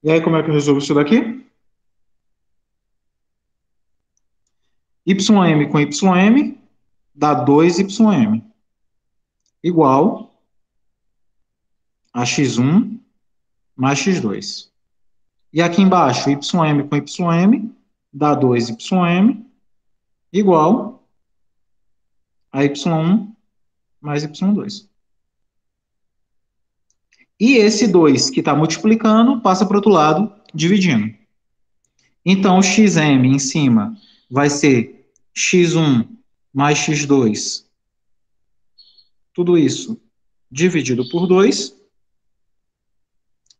E aí como é que eu resolvo isso daqui? YM com YM dá 2YM igual a X1 mais X2. E aqui embaixo, YM com YM dá 2YM igual a Y1 mais Y2. E esse 2 que está multiplicando passa para o outro lado, dividindo. Então, o XM em cima vai ser X1 mais X2, tudo isso dividido por 2.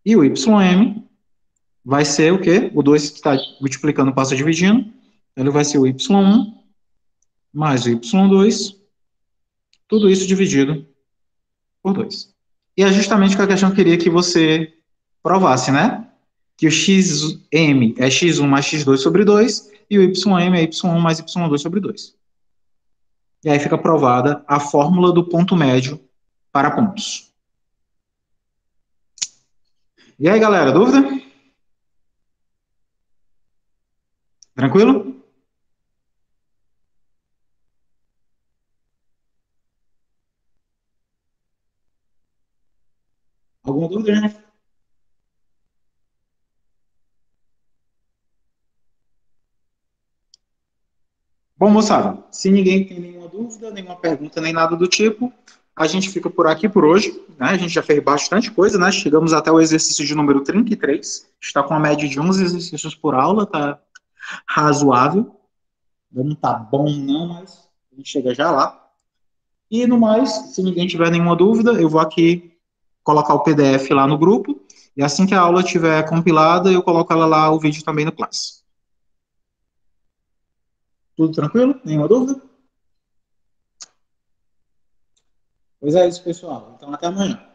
E o YM vai ser o quê? O 2 que está multiplicando passa dividindo. Ele vai ser o Y1 mais o Y2 Tudo isso dividido por 2. E é justamente o que a questão queria que você provasse, né? Que o xm é x1 mais x2 sobre 2 e o ym é y1 mais y2 sobre 2. E aí fica provada a fórmula do ponto médio para pontos. E aí, galera, dúvida? Tranquilo? Alguma dúvida, né? Bom, moçada, se ninguém tem nenhuma dúvida, nenhuma pergunta, nem nada do tipo, a gente fica por aqui por hoje, né? A gente já fez bastante coisa, né? Chegamos até o exercício de número 33, está com uma média de 11 exercícios por aula, tá razoável. Não tá bom não, mas a gente chega já lá. E no mais, se ninguém tiver nenhuma dúvida, eu vou aqui colocar o PDF lá no grupo, e assim que a aula estiver compilada, eu coloco ela lá, o vídeo também no Class. Tudo tranquilo? Nenhuma dúvida? Pois é isso, pessoal. Então, até amanhã.